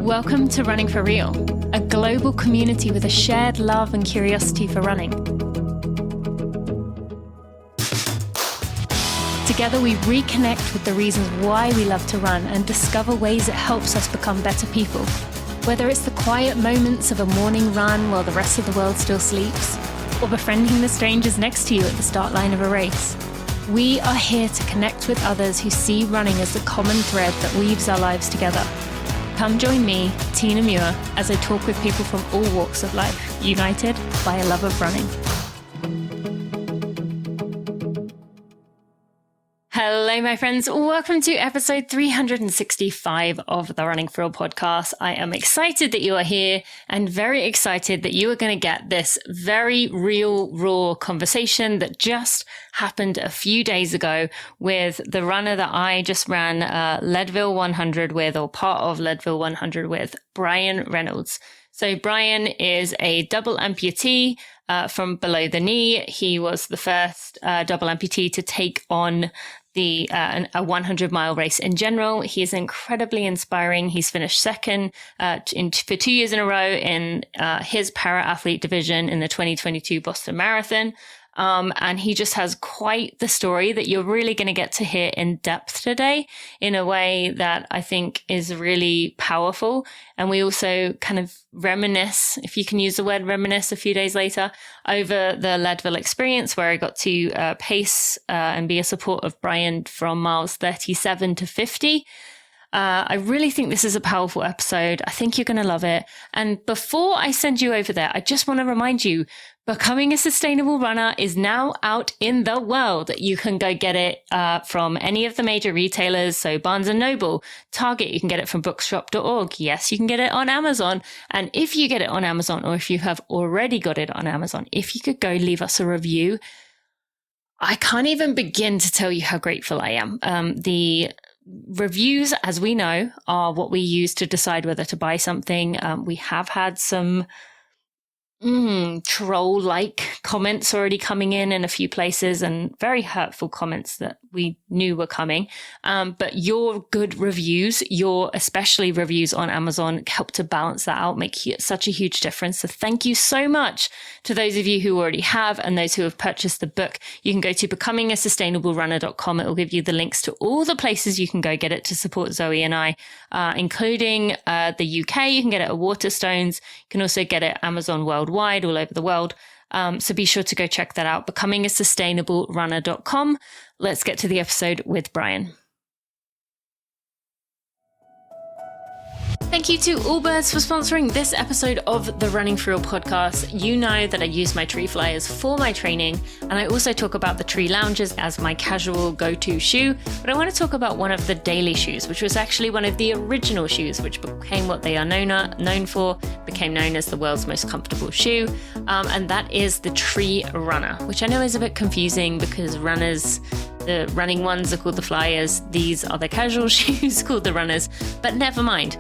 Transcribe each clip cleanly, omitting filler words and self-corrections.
Welcome to Running for Real, a global community with a shared love and curiosity for running. Together we reconnect with the reasons why we love to run and discover ways it helps us become better people. Whether it's the quiet moments of a morning run while the rest of the world still sleeps, or befriending the strangers next to you at the start line of a race, we are here to connect with others who see running as the common thread that weaves our lives together. Come join me, Tina Muir, as I talk with people from all walks of life, united by a love of running. Hello, my friends. Welcome to episode 365 of the Running for Real podcast. I am excited that you are here and very excited that you are going to get this very real, raw conversation that just happened a few days ago with the runner that I just ran Leadville 100 with, or part of Leadville 100 with, Brian Reynolds. So Brian is a double amputee from below the knee. He was the first double amputee to take on a 100-mile race in general. He is incredibly inspiring. He's finished second for 2 years in a row in his para-athlete division in the 2022 Boston Marathon. And he just has quite the story that you're really going to get to hear in depth today in a way that I think is really powerful. And we also kind of reminisce, if you can use the word reminisce, a few days later over the Leadville experience where I got to pace and be a support of Brian from miles 37 to 50. I really think this is a powerful episode. I think you're going to love it. And before I send you over there, I just want to remind you, Becoming a Sustainable Runner is now out in the world. You can go get it from any of the major retailers. So Barnes & Noble, Target, you can get it from bookshop.org. Yes, you can get it on Amazon. And if you get it on Amazon, or if you have already got it on Amazon, if you could go leave us a review, I can't even begin to tell you how grateful I am. The reviews, as we know, are what we use to decide whether to buy something. We have had some troll-like comments already coming in a few places, and very hurtful comments that we knew were coming. But your good reviews, your especially reviews on Amazon, help to balance that out, make such a huge difference. So thank you so much to those of you who already have and those who have purchased the book. You can go to becomingaSustainableRunner.com. It will give you the links to all the places you can go get it to support Zoe and I, including the UK. You can get it at Waterstones. You can also get it at Amazon worldwide, all over the world. So be sure to go check that out, becomingaSustainableRunner.com. Let's get to the episode with Brian. Thank you to Allbirds for sponsoring this episode of the Running for Real podcast. You know that I use my tree flyers for my training, and I also talk about the tree loungers as my casual go-to shoe, but I want to talk about one of the daily shoes, which was actually one of the original shoes, which became what they are known for, became known as the world's most comfortable shoe, and that is the Tree Runner, which I know is a bit confusing because the running ones are called the flyers, these are the casual shoes called the runners, but never mind.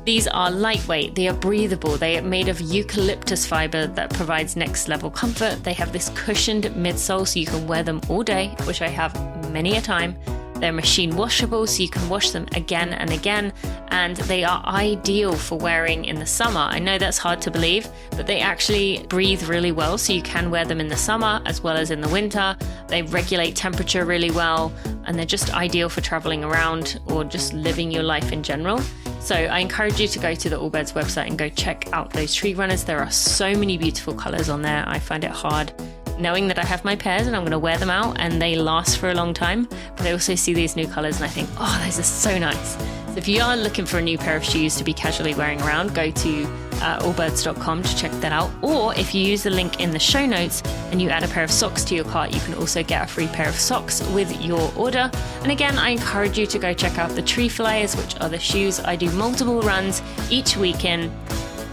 These are lightweight, they are breathable, they are made of eucalyptus fiber that provides next level comfort. They have this cushioned midsole so you can wear them all day, which I have many a time. They're machine washable so you can wash them again and again, and they are ideal for wearing in the summer. I know that's hard to believe, but they actually breathe really well so you can wear them in the summer as well as in the winter. They regulate temperature really well, and they're just ideal for traveling around or just living your life in general. So I encourage you to go to the Allbirds website and go check out those tree runners. There are so many beautiful colors on there. I find it hard knowing that I have my pairs and I'm going to wear them out and they last for a long time. But I also see these new colors and I think, oh, those are so nice. So if you are looking for a new pair of shoes to be casually wearing around, go to allbirds.com to check that out. Or if you use the link in the show notes and you add a pair of socks to your cart, you can also get a free pair of socks with your order. And again, I encourage you to go check out the Tree Flyers, which are the shoes. I do multiple runs each weekend.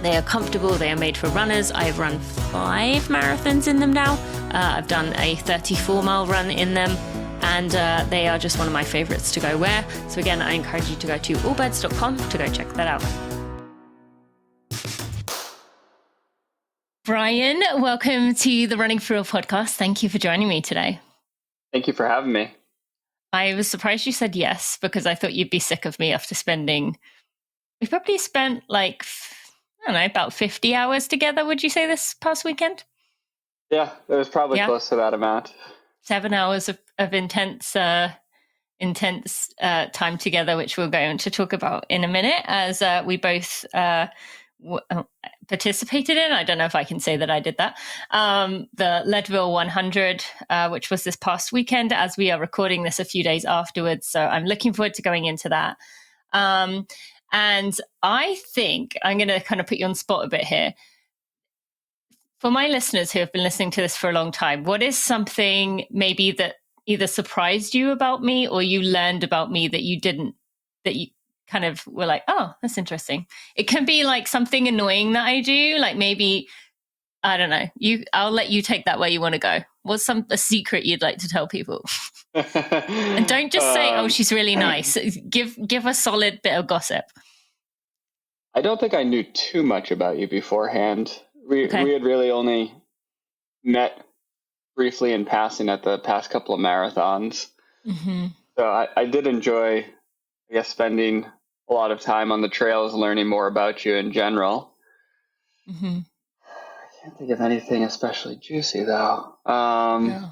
They are comfortable. They are made for runners. I have run 5 marathons in them now. I've done a 34-mile run in them, and they are just one of my favorites to go wear. So again, I encourage you to go to allbirds.com to go check that out. Brian, welcome to the Running for Real podcast. Thank you for joining me today. Thank you for having me. I was surprised you said yes, because I thought you'd be sick of me after spending we probably spent like, I don't know, about 50 hours together, would you say, this past weekend? Yeah, it was probably close to that amount. 7 hours of intense time together, which we're going to talk about in a minute, as we both participated in. I don't know if I can say that I did that. The Leadville 100, which was this past weekend, as we are recording this a few days afterwards. So I'm looking forward to going into that. And I think I'm going to kind of put you on the spot a bit here. For my listeners who have been listening to this for a long time, what is something maybe that either surprised you about me or you learned about me that you kind of were like, oh, that's interesting? It can be like something annoying that I do, like maybe, I don't know, I'll let you take that where you want to go. What's a secret you'd like to tell people? And don't just say, oh, she's really nice. Give a solid bit of gossip. I don't think I knew too much about you beforehand. We had really only met briefly in passing at the past couple of marathons. Mm-hmm. So I did enjoy, I guess, spending a lot of time on the trails, learning more about you in general. Mm-hmm. I can't think of anything especially juicy, though. No.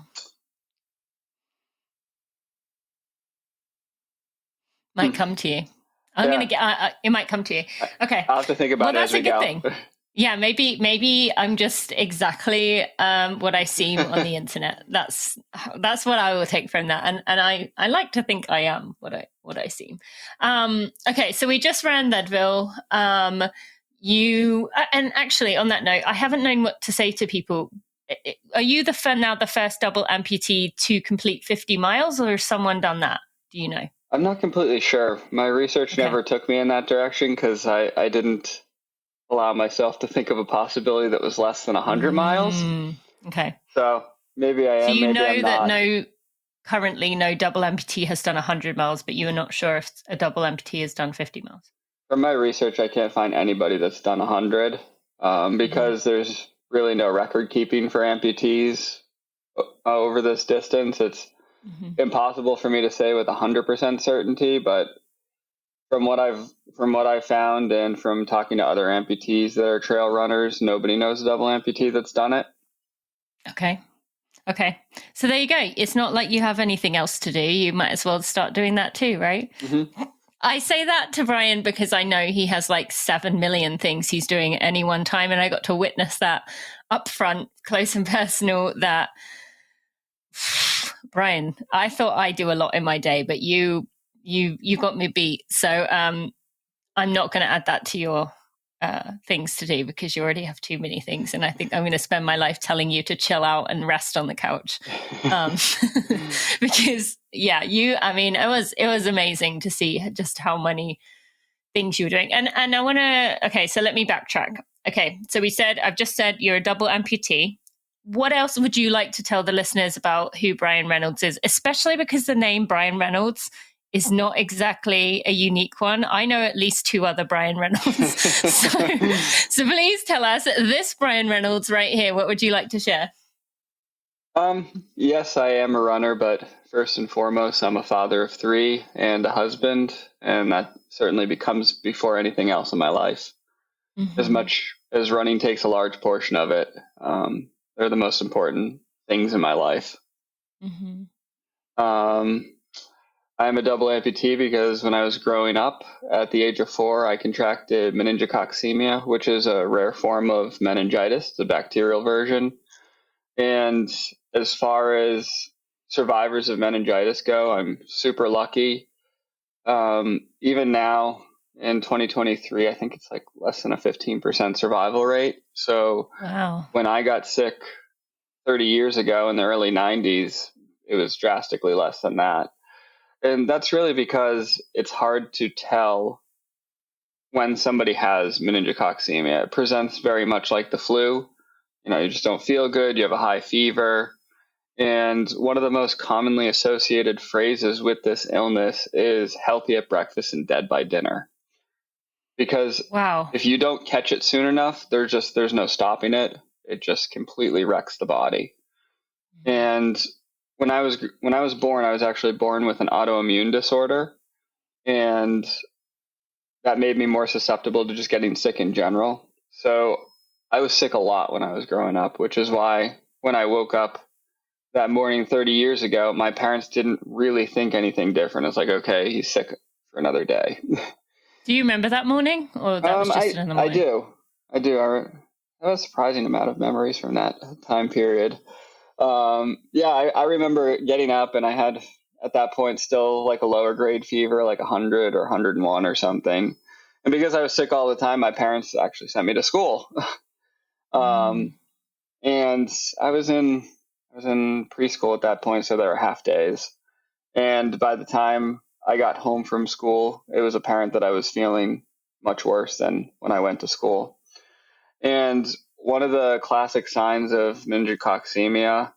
Might come to you. I'm going to get, it might come to you. Okay. I'll have to think about it as we go. Well, that's a good thing. Yeah, maybe I'm just exactly what I seem on the internet. That's what I will take from that, and I like to think I am what I seem. Okay, so we just ran Leadville. You and actually on that note, I haven't known what to say to people. Are you the first double amputee to complete 50 miles, or has someone done that? Do you know? I'm not completely sure. My research never took me in that direction because I didn't allow myself to think of a possibility that was less than 100 miles. Okay. So maybe I am. So you maybe know I'm that not. Currently no double amputee has done 100 miles, but you are not sure if a double amputee has done 50 miles. From my research, I can't find anybody that's done 100 because there's really no record keeping for amputees over this distance. It's impossible for me to say with 100% certainty, but from what I've found and from talking to other amputees that are trail runners, nobody knows a double amputee that's done it. Okay. So there you go. It's not like you have anything else to do. You might as well start doing that too, right? Mm-hmm. I say that to Brian because I know he has like 7 million things he's doing at any one time. And I got to witness that up front, close and personal, that Brian, I thought I do a lot in my day, but you got me beat. So I'm not going to add that to your things to do because you already have too many things. And I think I'm going to spend my life telling you to chill out and rest on the couch. Because it was amazing to see just how many things you were doing. And I want to, so let me backtrack. Okay. So I've just said you're a double amputee. What else would you like to tell the listeners about who Brian Reynolds is, especially because the name Brian Reynolds is not exactly a unique one. I know at least 2 other Brian Reynolds. So please tell us, this Brian Reynolds right here, what would you like to share? Yes, I am a runner, but first and foremost, I'm a father of 3 and a husband, and that certainly becomes before anything else in my life. Mm-hmm. As much as running takes a large portion of it, they're the most important things in my life. Mm-hmm. I'm a double amputee because when I was growing up, at the age of 4, I contracted meningococcemia, which is a rare form of meningitis. It's a bacterial version. And as far as survivors of meningitis go, I'm super lucky. Even now in 2023, I think it's like less than a 15% survival rate. So When I got sick 30 years ago in the early 90s, it was drastically less than that. And that's really because it's hard to tell when somebody has meningococcemia. It presents very much like the flu. You just don't feel good. You have a high fever. And one of the most commonly associated phrases with this illness is healthy at breakfast and dead by dinner. Because if you don't catch it soon enough, there's no stopping it. It just completely wrecks the body. And when I was born, I was actually born with an autoimmune disorder. And that made me more susceptible to just getting sick in general. So I was sick a lot when I was growing up, which is why when I woke up that morning 30 years ago, my parents didn't really think anything different. It's like, okay, he's sick for another day. Do you remember that morning, or that was just another morning? I do. I have a surprising amount of memories from that time period. I remember getting up, and I had at that point still like a lower grade fever, like 100 or 101 or something. And because I was sick all the time, my parents actually sent me to school. And I was in preschool at that point, so there were half days. And by the time I got home from school, it was apparent that I was feeling much worse than when I went to school. And one of the classic signs of meningococcemia,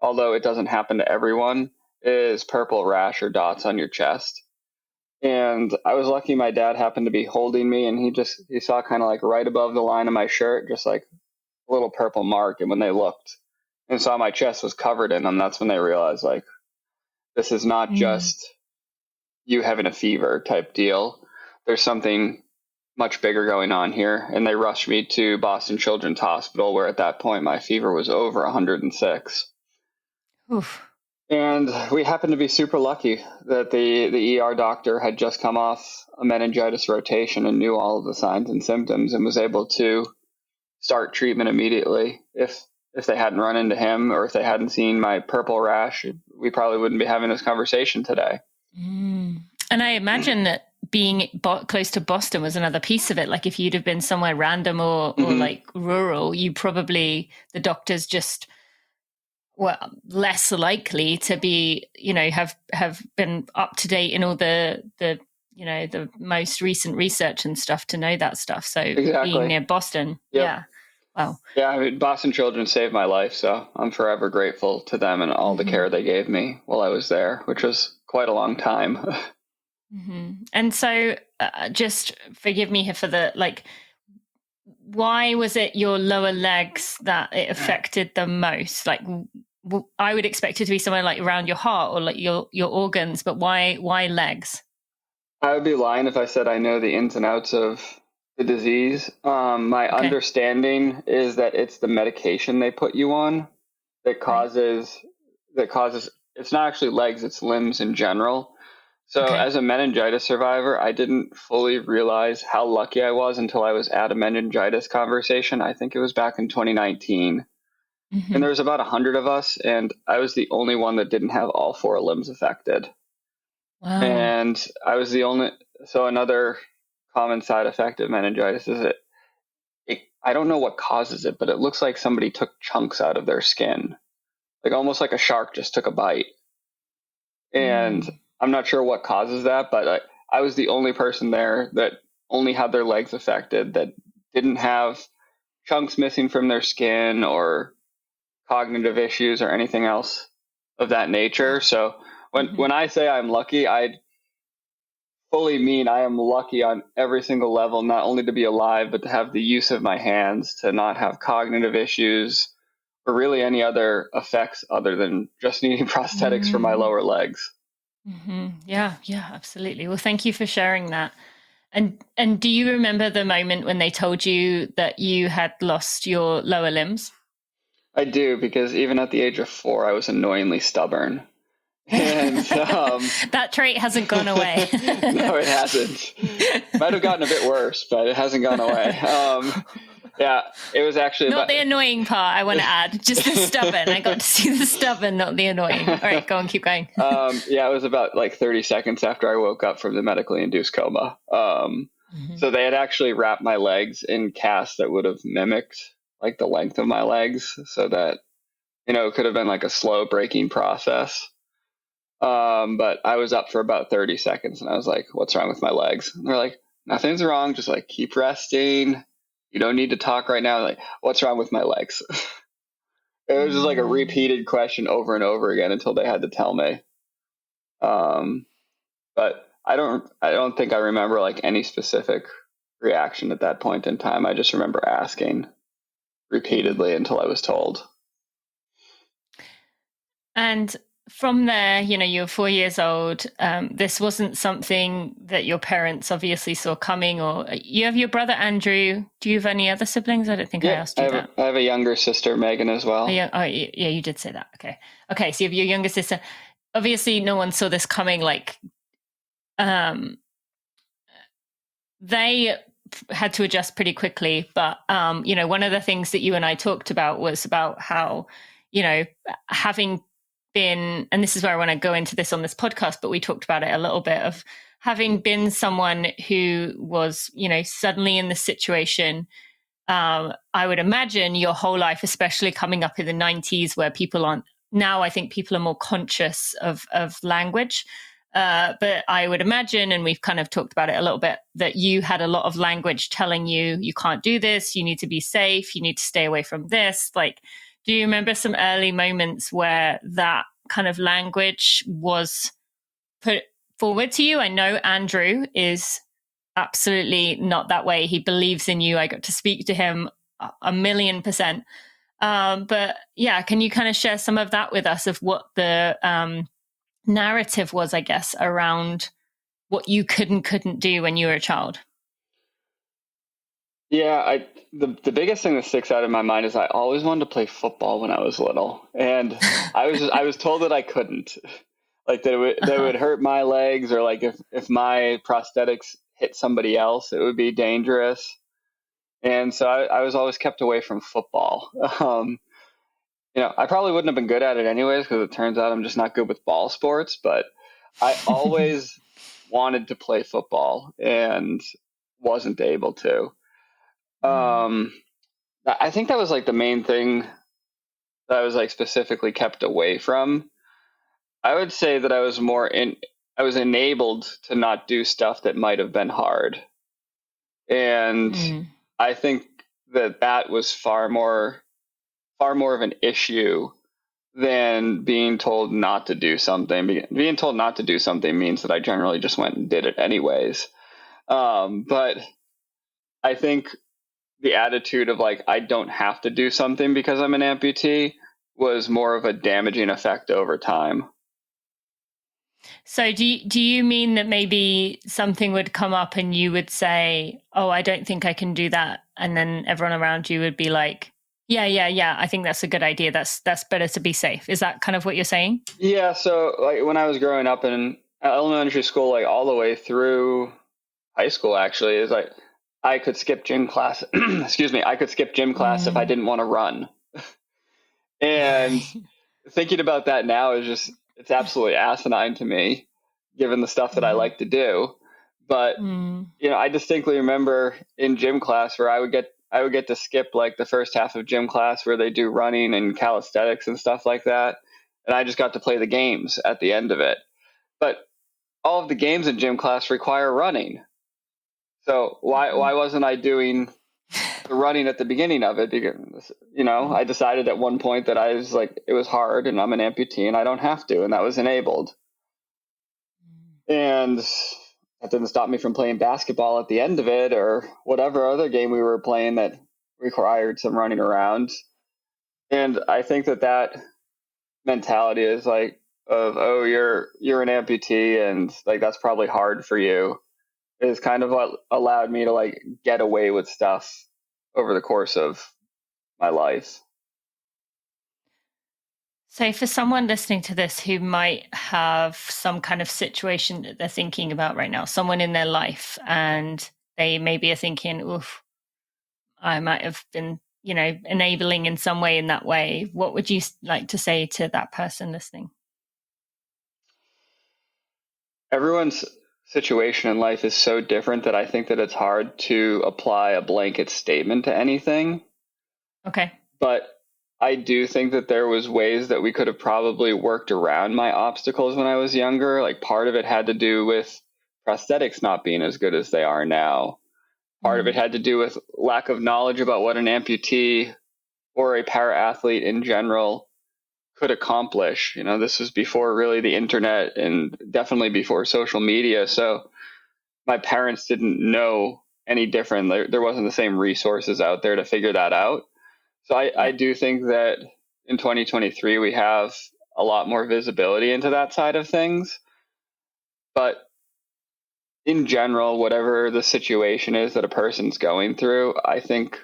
although it doesn't happen to everyone, is purple rash or dots on your chest. And I was lucky my dad happened to be holding me, and he saw kind of like right above the line of my shirt, just like a little purple mark. And when they looked and saw my chest was covered in them, that's when they realized, like, this is not just you having a fever type deal. There's something much bigger going on here. And they rushed me to Boston Children's Hospital, where at that point my fever was over 106. Oof. And we happened to be super lucky that the ER doctor had just come off a meningitis rotation and knew all of the signs and symptoms and was able to start treatment immediately. If they hadn't run into him, or if they hadn't seen my purple rash, we probably wouldn't be having this conversation today. And I imagine that being close to Boston was another piece of it. Like if you'd have been somewhere random or like rural, the doctors just were less likely to be, have been up to date in all the most recent research and stuff to know that stuff. So exactly. Being near Boston, yep. Yeah. Wow. Yeah, I mean, Boston Children saved my life, so I'm forever grateful to them and all the care they gave me while I was there, which was quite a long time. And so just forgive me here for why was it your lower legs that it affected the most? Like, I would expect it to be somewhere like around your heart or like your organs, but why legs? I would be lying if I said I know the ins and outs of the disease. My understanding is that it's the medication they put you on that causes, it's not actually legs, it's limbs in general. So as a meningitis survivor, I didn't fully realize how lucky I was until I was at a meningitis conversation. I think it was back in 2019. And there was about 100 of us, and I was the only one that didn't have all four limbs affected. Wow. And I was the only, so another common side effect of meningitis is I don't know what causes it, but it looks like somebody took chunks out of their skin, like almost like a shark just took a bite. And I'm not sure what causes that, but I was the only person there that only had their legs affected, that didn't have chunks missing from their skin or cognitive issues or anything else of that nature. So when I say I'm lucky, I fully mean I am lucky on every single level, not only to be alive, but to have the use of my hands, to not have cognitive issues or really any other effects other than just needing prosthetics for my lower legs. Yeah, absolutely. Well, thank you for sharing that. And do you remember the moment when they told you that you had lost your lower limbs? I do, because even at the age of 4, I was annoyingly stubborn. And that trait hasn't gone away. No, it hasn't. Might have gotten a bit worse, but it hasn't gone away. Yeah, it was actually not the annoying part. I want to add just the stubborn. I got to see the stubborn, not the annoying. All right, go on, keep going. Yeah, it was about like 30 seconds after I woke up from the medically induced coma. So they had actually wrapped my legs in casts that would have mimicked like the length of my legs, so that it could have been like a slow breaking process. But I was up for about 30 seconds, and I was like, "What's wrong with my legs?" And they're like, "Nothing's wrong. Just like keep resting. You don't need to talk right now." Like, what's wrong with my legs? It was just like a repeated question over and over again until they had to tell me. But I don't think I remember like any specific reaction at that point in time. I just remember asking repeatedly until I was told. And from there, you were 4 years old. This wasn't something that your parents obviously saw coming, or you have your brother Andrew. Do you have any other siblings? I don't think I Yeah, asked you that. I have a younger sister, Megan, as well. Oh, yeah, you did say that. Okay. So you have your younger sister. Obviously, no one saw this coming. Like, they had to adjust pretty quickly. But one of the things that you and I talked about was about how, having been, and this is where I want to go into this on this podcast, but we talked about it a little bit, of having been someone who was, suddenly in this situation. I would imagine your whole life, especially coming up in the 90s, where people aren't now, I think people are more conscious of language. But I would imagine, and we've kind of talked about it a little bit, that you had a lot of language telling you, you can't do this, you need to be safe, you need to stay away from this. Like, do you remember some early moments where that kind of language was put forward to you? I know Andrew is absolutely not that way. He believes in you. I got to speak to him 1,000,000%. But yeah, can you kind of share some of that with us, of what the narrative was, I guess, around what you could and couldn't do when you were a child? Yeah, the biggest thing that sticks out in my mind is I always wanted to play football when I was little, and I was told that I couldn't, like that it would hurt my legs, or like if my prosthetics hit somebody else, it would be dangerous, and so I was always kept away from football. I probably wouldn't have been good at it anyways, because it turns out I'm just not good with ball sports, but I always wanted to play football and wasn't able to. I think that was like the main thing that I was like specifically kept away from. I would say that I was enabled to not do stuff that might have been hard. And I think that was far more of an issue than being told not to do something. Being told not to do something means that I generally just went and did it anyways. But I think the attitude of like, I don't have to do something because I'm an amputee was more of a damaging effect over time. So do you mean that maybe something would come up and you would say, oh, I don't think I can do that. And then everyone around you would be like, yeah, I think that's a good idea. That's better to be safe. Is that kind of what you're saying? Yeah. So like when I was growing up in elementary school, like all the way through high school, actually, is like I could skip gym class. Excuse me. I could skip gym class if I didn't want to run. And thinking about that now is it's absolutely asinine to me, given the stuff that I like to do. But, I distinctly remember in gym class where I would get to skip like the first half of gym class where they do running and calisthenics and stuff like that. And I just got to play the games at the end of it. But all of the games in gym class require running. So why wasn't I doing the running at the beginning of it? Because, I decided at one point that I was like, it was hard and I'm an amputee and I don't have to. And that was enabled. And that didn't stop me from playing basketball at the end of it, or whatever other game we were playing that required some running around. And I think that mentality is like, oh, you're an amputee and like that's probably hard for you, is kind of what allowed me to like get away with stuff over the course of my life. So for someone listening to this who might have some kind of situation that they're thinking about right now, someone in their life, and they maybe are thinking, oof, I might have been, enabling in some way in that way, what would you like to say to that person listening? Everyone's situation in life is so different that I think that it's hard to apply a blanket statement to anything. Okay. But I do think that there was ways that we could have probably worked around my obstacles when I was younger. Like part of it had to do with prosthetics not being as good as they are now. Part of it had to do with lack of knowledge about what an amputee or a para athlete in general could accomplish. This was before really the internet and definitely before social media. So my parents didn't know any different. There wasn't the same resources out there to figure that out. So I do think that in 2023, we have a lot more visibility into that side of things. But in general, whatever the situation is that a person's going through, I think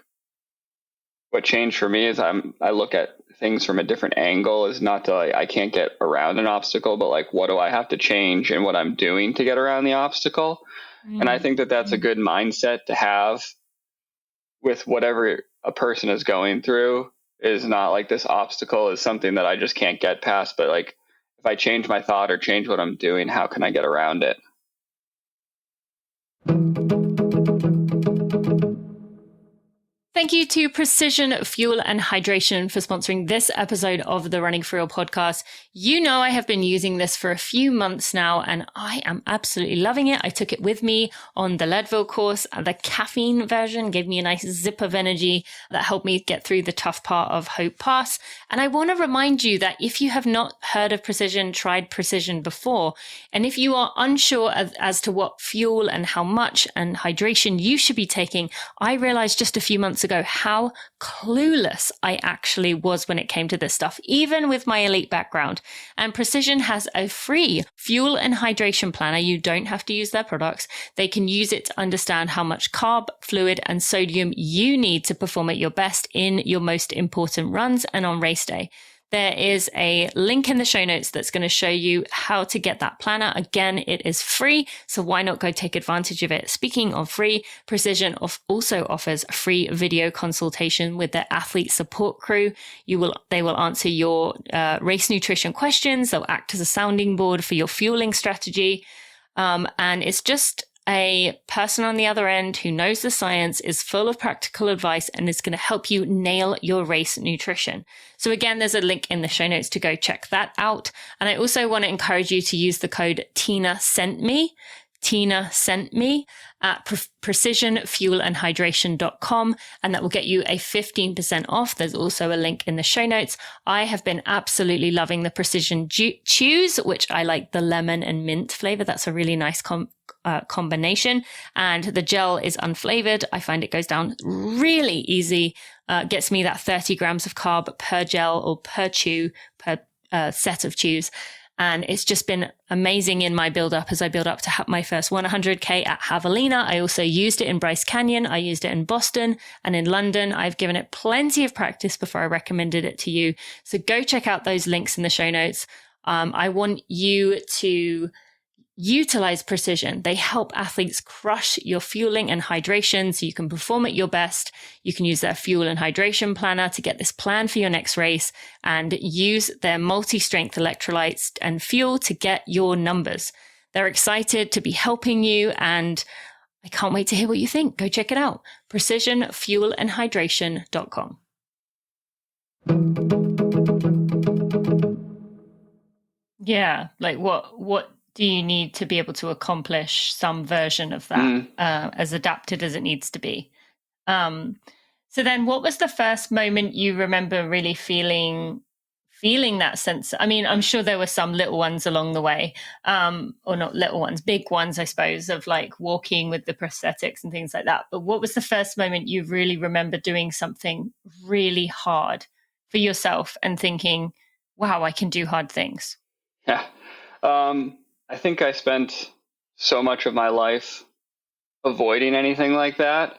what changed for me is I look at things from a different angle. Is not to I can't get around an obstacle, but like, what do I have to change in what I'm doing to get around the obstacle? And I think that that's a good mindset to have with whatever a person is going through. Is not like this obstacle is something that I just can't get past, but like, if I change my thought or change what I'm doing, how can I get around it? Thank you to Precision Fuel and Hydration for sponsoring this episode of the Running For Real podcast. You know, I have been using this for a few months now, and I am absolutely loving it. I took it with me on the Leadville course. The caffeine version gave me a nice zip of energy that helped me get through the tough part of Hope Pass. And I want to remind you that if you have not heard of Precision, tried Precision before, and if you are unsure as to what fuel and how much and hydration you should be taking, I realized just a few months ago how clueless I actually was when it came to this stuff, even with my elite background. And Precision has a free fuel and hydration planner. You don't have to use their products. They can use it to understand how much carb, fluid, and sodium you need to perform at your best in your most important runs and on race day. There is a link in the show notes that's going to show you how to get that planner. Again, it is free, so why not go take advantage of it? Speaking of free, Precision also offers a free video consultation with their athlete support crew. They will answer your race nutrition questions. They'll act as a sounding board for your fueling strategy. And it's just a person on the other end who knows the science, is full of practical advice, and is going to help you nail your race nutrition. So again, there's a link in the show notes to go check that out. And I also want to encourage you to use the code Tina sent me at precisionfuelandhydration.com, and that will get you a 15% off. There's also a link in the show notes. I have been absolutely loving the Precision Chews, which I like the lemon and mint flavor. That's a really nice combination. And the gel is unflavored. I find it goes down really easy. Gets me that 30 grams of carb per gel or per chew, per set of chews. And it's just been amazing in my build up as I build up to my first 100K at Javelina. I also used it in Bryce Canyon. I used it in Boston and in London. I've given it plenty of practice before I recommended it to you. So go check out those links in the show notes. I want you to utilize Precision. They help athletes crush your fueling and hydration so you can perform at your best. You can use their fuel and hydration planner to get this plan for your next race, and use their multi-strength electrolytes and fuel to get your numbers. They're excited to be helping you, and I can't wait to hear what you think. Go check it out. precisionfuelandhydration.com. Yeah, like what do you need to be able to accomplish some version of that, as adapted as it needs to be? So then what was the first moment you remember really feeling that sense? I mean, I'm sure there were some little ones along the way, or not little ones, big ones, I suppose, of like walking with the prosthetics and things like that. But what was the first moment you really remember doing something really hard for yourself and thinking, wow, I can do hard things? Yeah. I think I spent so much of my life avoiding anything like that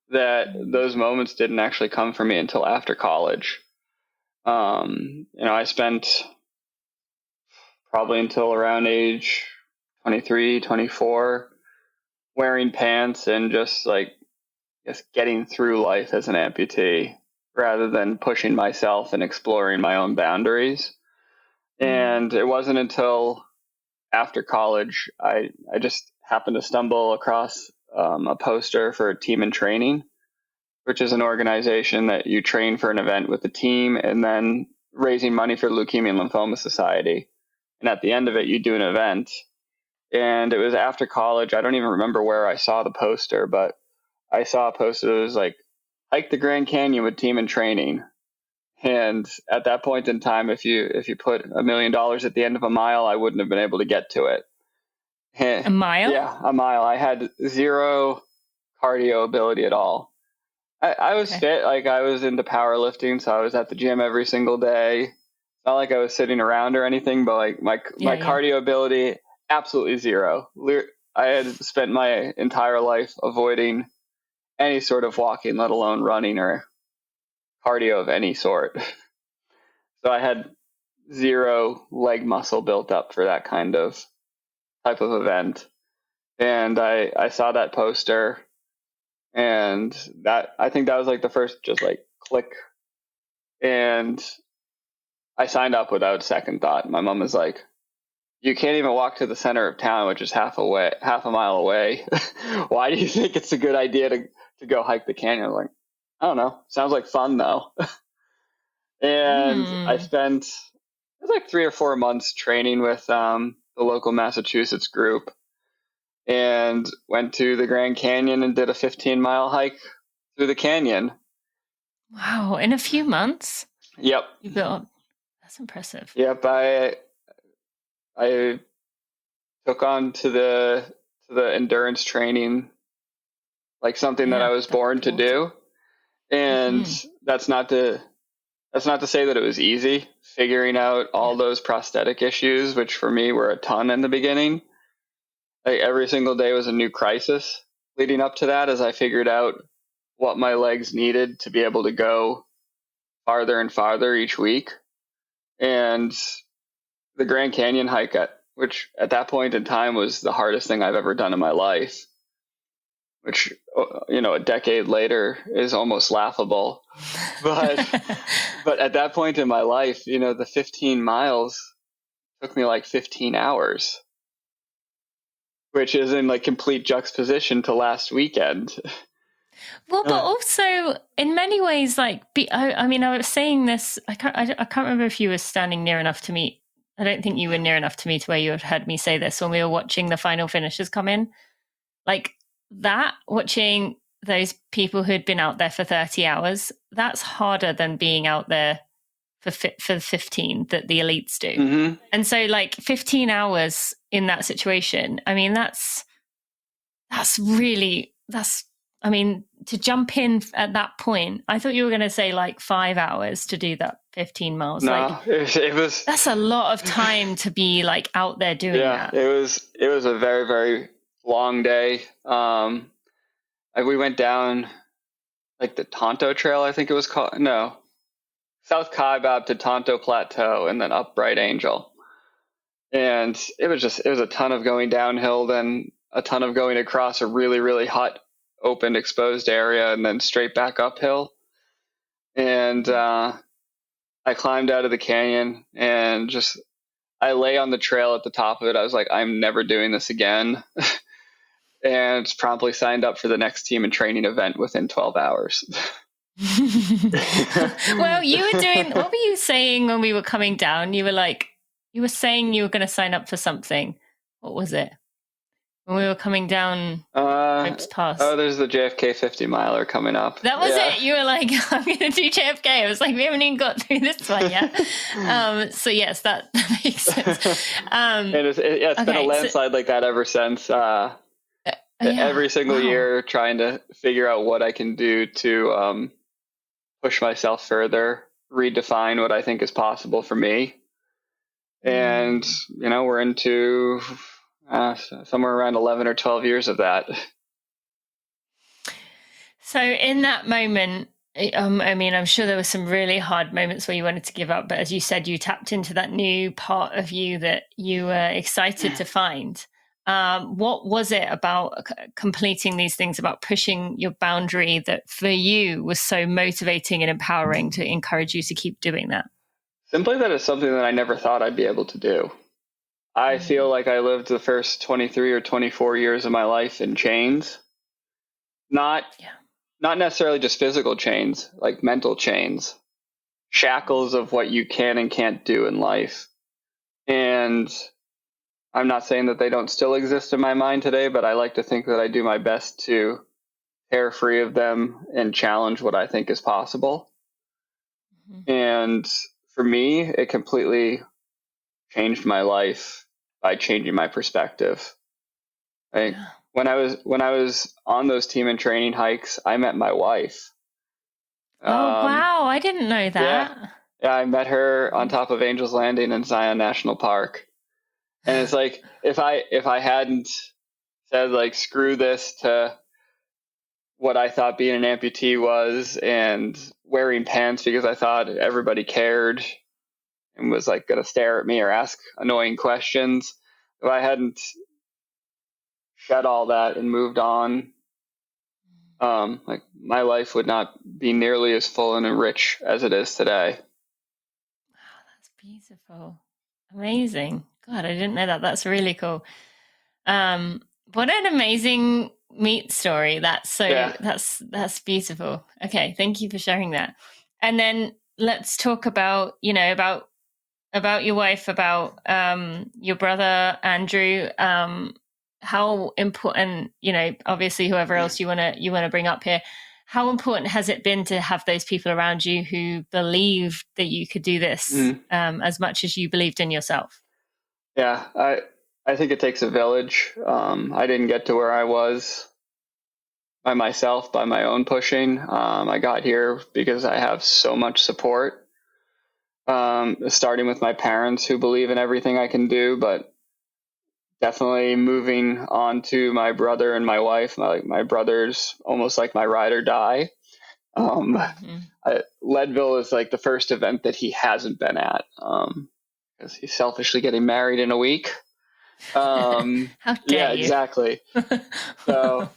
those moments didn't actually come for me until after college. I spent probably until around age 23, 24 wearing pants and just getting through life as an amputee rather than pushing myself and exploring my own boundaries. And it wasn't until after college, I just happened to stumble across a poster for Team in Training, which is an organization that you train for an event with the team and then raising money for the Leukemia and Lymphoma Society. And at the end of it, you do an event. And it was after college. I don't even remember where I saw the poster, but I saw a poster that was like, hike the Grand Canyon with Team in Training. And at that point in time, if you put $1 million at the end of a mile, I wouldn't have been able to get to it. A mile? Yeah, a mile. I had zero cardio ability at all. I was fit. Like, I was into powerlifting, so I was at the gym every single day. not like I was sitting around or anything, but like my cardio ability, absolutely zero. I had spent my entire life avoiding any sort of walking, let alone running or cardio of any sort. So I had zero leg muscle built up for that kind of type of event. And I saw that poster, and that, I think that was like the first just like click. And I signed up without second thought. My mom was like, "You can't even walk to the center of town, which is half a mile away. Why do you think it's a good idea to go hike the canyon?" I was like, "I don't know. Sounds like fun though." And I spent, it was like 3 or 4 months training with the local Massachusetts group, and went to the Grand Canyon and did a 15-mile hike through the canyon. Wow. In a few months? Yep. You built. That's impressive. Yep. I took on to the endurance training like something that I was born to do. And that's not to say that it was easy figuring out all those prosthetic issues, which for me were a ton in the beginning. Like every single day was a new crisis leading up to that, as I figured out what my legs needed to be able to go farther and farther each week. And the Grand Canyon hike, which at that point in time was the hardest thing I've ever done in my life, which, a decade later is almost laughable. But at that point in my life, the 15 miles took me like 15 hours, which is in like complete juxtaposition to last weekend. Well, but also in many ways, like, I was saying this, I can't remember if you were standing near enough to me. I don't think you were near enough to me to where you had heard me say this when we were watching the final finishes come in. Like that, watching those people who'd been out there for 30 hours, that's harder than being out there for 15 that the elites do. Mm-hmm. And so like 15 hours in that situation, I mean, to jump in at that point, I thought you were going to say like 5 hours to do that 15 miles. No, it was. That's a lot of time to be like out there doing that. Yeah, it was a very, very long day. We went down like the Tonto Trail, I think it was called. No, South Kaibab to Tonto Plateau, and then up Bright Angel. And it was a ton of going downhill, then a ton of going across a really, really hot, open, exposed area, and then straight back uphill. And I climbed out of the canyon and I lay on the trail at the top of it. I was like, I'm never doing this again. And promptly signed up for the next team and training event within 12 hours. Well, what were you saying when we were coming down? You were saying you were going to sign up for something. What was it? When we were coming down Hope's Pass. Oh, there's the JFK 50 miler coming up. That was it. You were like, I'm going to do JFK. I was like, we haven't even got through this one yet. So yes, that makes sense. And it's been a landslide like that ever since. Every single year trying to figure out what I can do to push myself further, redefine what I think is possible for me. And, we're into somewhere around 11 or 12 years of that. So in that moment, I'm sure there were some really hard moments where you wanted to give up, but as you said, you tapped into that new part of you that you were excited to find. What was it about completing these things, about pushing your boundary, that for you was so motivating and empowering to encourage you to keep doing that? Simply that it's something that I never thought I'd be able to do. I feel like I lived the first 23 or 24 years of my life in chains. Not necessarily just physical chains, like mental chains, shackles of what you can and can't do in life. And I'm not saying that they don't still exist in my mind today, but I like to think that I do my best to tear free of them and challenge what I think is possible. Mm-hmm. And for me, it completely changed my life by changing my perspective. Right? Yeah. When I was on those team and training hikes, I met my wife. Oh, wow. I didn't know that. Yeah, I met her on top of Angel's Landing in Zion National Park. And it's like if I hadn't said like screw this to what I thought being an amputee was and wearing pants because I thought everybody cared and was like going to stare at me or ask annoying questions. If I hadn't shed all that and moved on, like my life would not be nearly as full and rich as it is today. Wow, that's beautiful. Amazing. God, I didn't know that. That's really cool. What an amazing meat story. Yeah. That's beautiful. Okay, thank you for sharing that. And then let's talk about, about your wife, about your brother Andrew. How important, obviously whoever else you wanna bring up here, how important has it been to have those people around you who believed that you could do this as much as you believed in yourself? Yeah, I think it takes a village. I didn't get to where I was by myself, by my own pushing. I got here because I have so much support. Starting with my parents who believe in everything I can do, but definitely moving on to my brother and my wife. My brother's almost like my ride or die. Leadville is like the first event that he hasn't been at because he's selfishly getting married in a week. How dare Yeah, you? exactly. So,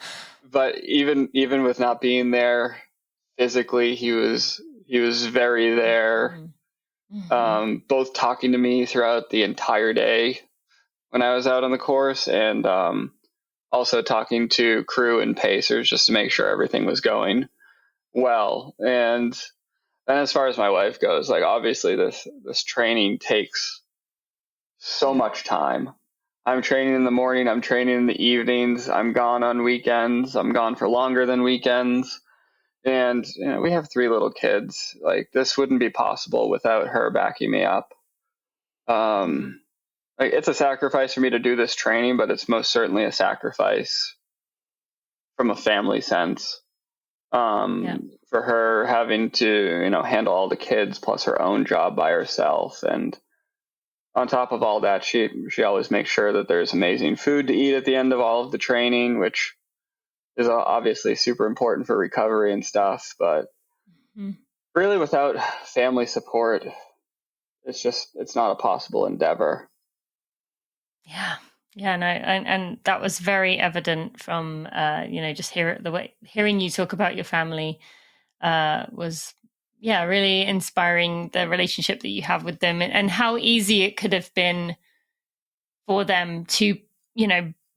but even with not being there physically, he was very there. Both talking to me throughout the entire day when I was out on the course, and also talking to crew and pacers just to make sure everything was going well. And then as far as my wife goes, like obviously this training takes so much time. I'm training in the morning, I'm training in the evenings, I'm gone on weekends, I'm gone for longer than weekends. And we have 3 little kids. Like this wouldn't be possible without her backing me up. Like it's a sacrifice for me to do this training, but it's most certainly a sacrifice from a family sense. For her having to, handle all the kids plus her own job by herself. And on top of all that, she always makes sure that there's amazing food to eat at the end of all of the training, which is obviously super important for recovery and stuff. But really, without family support, it's not a possible endeavor. Yeah, no, and that was very evident from just hearing you talk about your family was really inspiring, the relationship that you have with them, and how easy it could have been for them to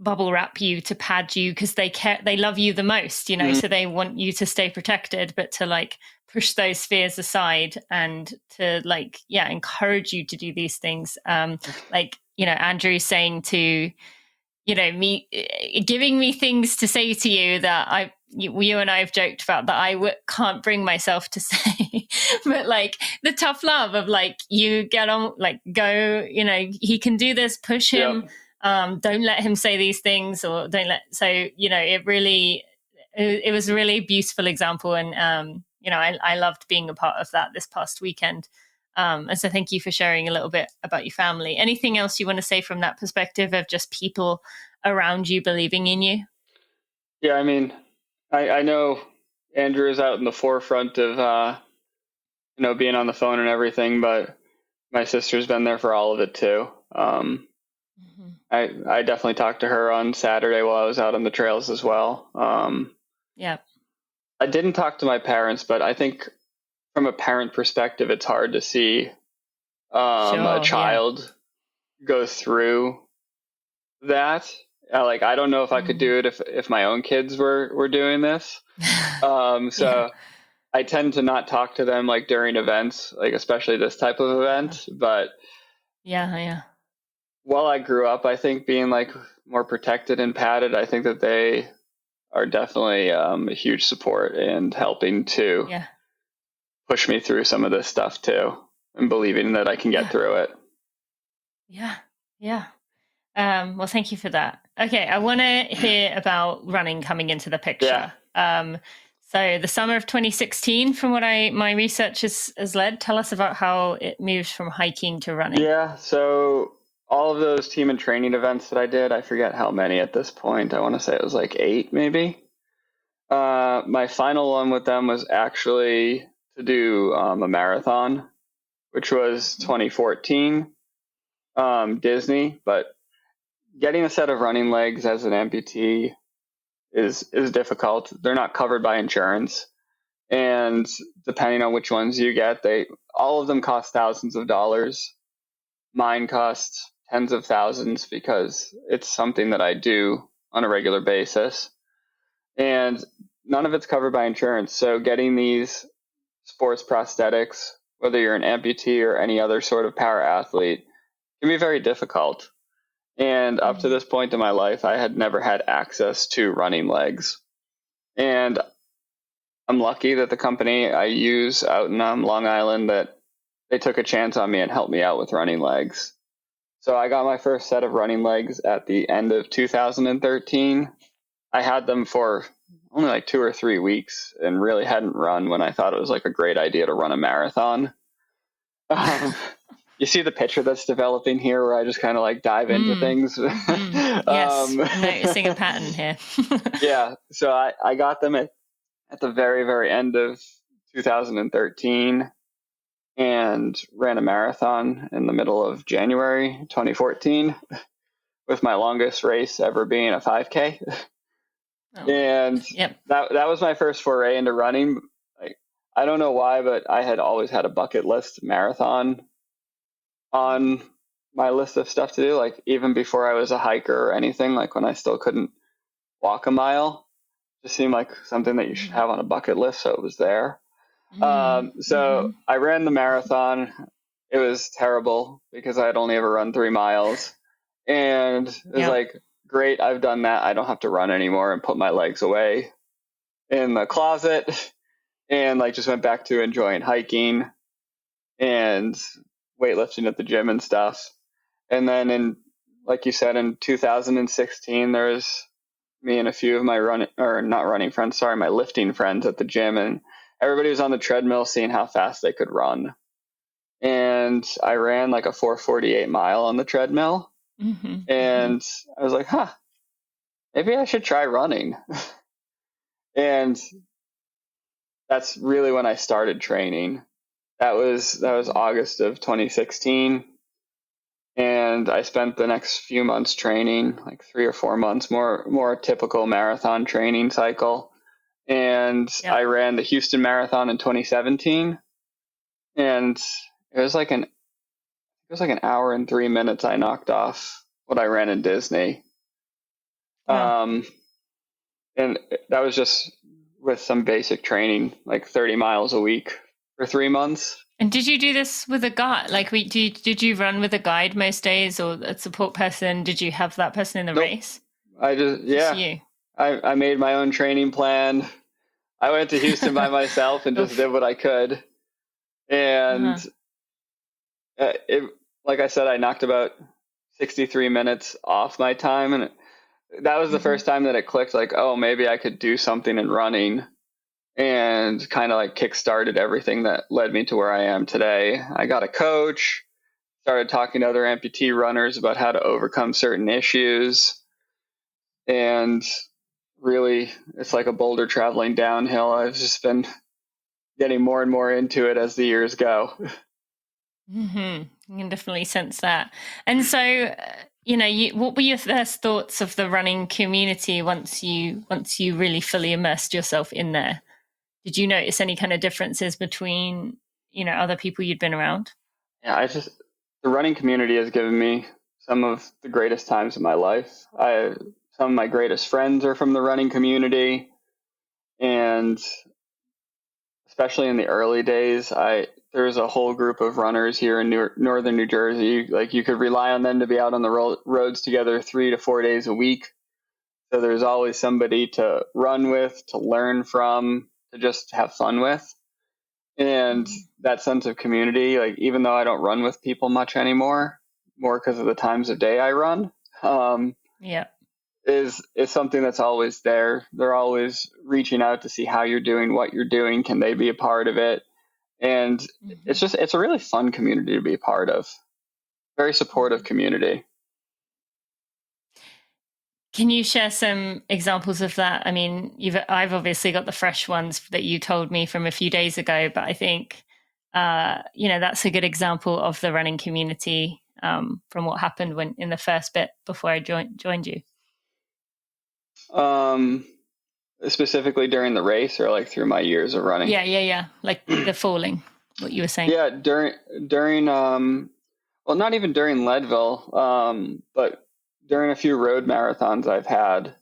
bubble wrap you, to pad you, because they love you the most, so they want you to stay protected, but to like push those fears aside and to encourage you to do these things. Andrew saying to me, giving me things to say to you that you and I have joked about that I can't bring myself to say, but like the tough love of like, you get on, like go, he can do this, push him. Yep. Don't let him say these things, or don't let, so, it was a really beautiful example. And, I loved being a part of that this past weekend. And so thank you for sharing a little bit about your family. Anything else you want to say from that perspective of just people around you believing in you? Yeah, I mean, I know Andrew is out in the forefront of, being on the phone and everything, but my sister's been there for all of it too. I definitely talked to her on Saturday while I was out on the trails as well. I didn't talk to my parents, but I think from a parent perspective, it's hard to see a child go through that. Like, I don't know if I could do it if my own kids were doing this. I tend to not talk to them like during events, like especially this type of event. But while I grew up, I think being like more protected and padded, I think that they are definitely a huge support and helping to push me through some of this stuff too, and believing that I can get through it. Well, thank you for that. Okay, I want to hear about running coming into the picture. So the summer of 2016, from what my research has led, tell us about how it moves from hiking to running. Yeah, so all of those team and training events that I did, I forget how many at this point. I want to say it was like 8 maybe. My final one with them was actually to do a marathon, which was 2014, Disney. But getting a set of running legs as an amputee is difficult. They're not covered by insurance, and depending on which ones you get, all of them cost thousands of dollars. Mine costs tens of thousands because it's something that I do on a regular basis, and none of it's covered by insurance. So getting these sports prosthetics, whether you're an amputee or any other sort of para athlete, can be very difficult. And up to this point in my life, I had never had access to running legs. And I'm lucky that the company I use out in Long Island, that they took a chance on me and helped me out with running legs. So I got my first set of running legs at the end of 2013. I had them for only like 2 or 3 weeks and really hadn't run when I thought it was like a great idea to run a marathon. You see the picture that's developing here where I just kind of like dive into things. Yes, I'm noticing a pattern here. Yeah, so I got them at the very, very end of 2013 and ran a marathon in the middle of January 2014, with my longest race ever being a 5K. Oh, and that was my first foray into running. Like, I don't know why, but I had always had a bucket list marathon on my list of stuff to do. Like even before I was a hiker or anything, like when I still couldn't walk a mile, it just seemed like something that you should have on a bucket list. So it was there. So I ran the marathon. It was terrible because I had only ever run 3 miles, and it was like, great, I've done that. I don't have to run anymore, and put my legs away in the closet and like just went back to enjoying hiking and weightlifting at the gym and stuff. And then like you said, in 2016, there was me and a few of my my lifting friends at the gym, and everybody was on the treadmill seeing how fast they could run. And I ran like a 4:48 mile on the treadmill. And I was like, maybe I should try running. And that's really when I started training. That was August of 2016. And I spent the next few months training, like 3 or 4 months, more typical marathon training cycle. And I ran the Houston Marathon in 2017. And it was like an hour and 3 minutes I knocked off what I ran in Disney. And that was just with some basic training, like 30 miles a week for 3 months. And did you do this with a guide? Like, did you run with a guide most days, or a support person? Did you have that person in the race? I just I made my own training plan. I went to Houston by myself and just did what I could. And like I said, I knocked about 63 minutes off my time, and that was the first time that it clicked. Like, oh, maybe I could do something in running. And kind of like kickstarted everything that led me to where I am today. I got a coach, started talking to other amputee runners about how to overcome certain issues. And really, it's like a boulder traveling downhill. I've just been getting more and more into it as the years go. You can definitely sense that. And so, what were your first thoughts of the running community once you really fully immersed yourself in there? Did you notice any kind of differences between, other people you'd been around? Yeah, the running community has given me some of the greatest times of my life. Some of my greatest friends are from the running community, and especially in the early days, there's a whole group of runners here in northern New Jersey. Like, you could rely on them to be out on the roads together 3 to 4 days a week. So there's always somebody to run with, to learn from, to just have fun with. And that sense of community, like, even though I don't run with people much anymore, more because of the times of day I run, is something that's always there. They're always reaching out to see how you're doing, what you're doing. Can they be a part of it? And it's a really fun community to be a part of. Very supportive community. Can you share some examples of that? I mean, I've obviously got the fresh ones that you told me from a few days ago, but I think, that's a good example of the running community from what happened when in the first bit before I joined you. Specifically during the race or like through my years of running? Yeah. Like the falling, what you were saying. Yeah, during well, not even during Leadville, but during a few road marathons I've had,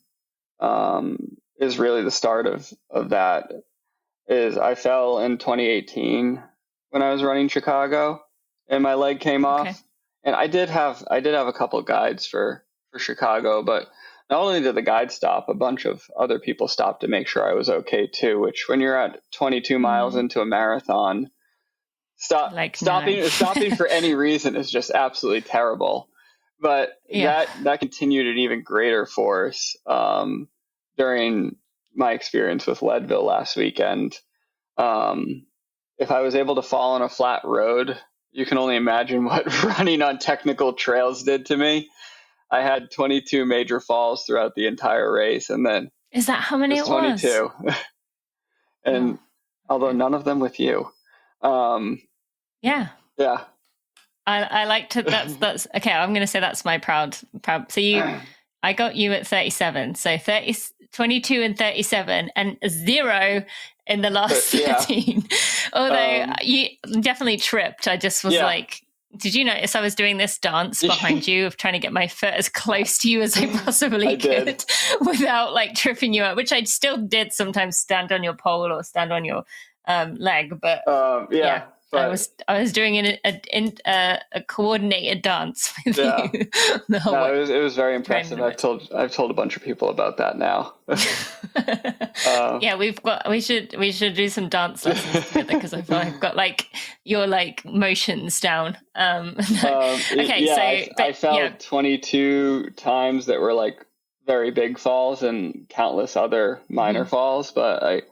is really the start of that. Is I fell in 2018 when I was running Chicago, and my leg came off. And I did have a couple of guides for Chicago, but not only did the guide stop, a bunch of other people stopped to make sure I was okay too. Which, when you're at 22 miles into a marathon, stopping for any reason is just absolutely terrible. But that continued at even greater force during my experience with Leadville last weekend. If I was able to fall on a flat road, you can only imagine what running on technical trails did to me. I had 22 major falls throughout the entire race, and then is that how many it 22? Was? And although none of them with you. Yeah. I like to. That's okay. I'm going to say that's my proud. So I got you at 37. So 22 and 37, and 0 in the last 13. Although you definitely tripped. I just was like, did you notice I was doing this dance behind you of trying to get my foot as close to you as I possibly could without like tripping you up, which I still did sometimes stand on your pole or stand on your leg. But But I was doing a coordinated dance with you. It was very impressive. I've told a bunch of people about that now. We should do some dance lessons together, because I feel like I've got like your like motions down. I fell 22 times that were like very big falls and countless other minor falls, but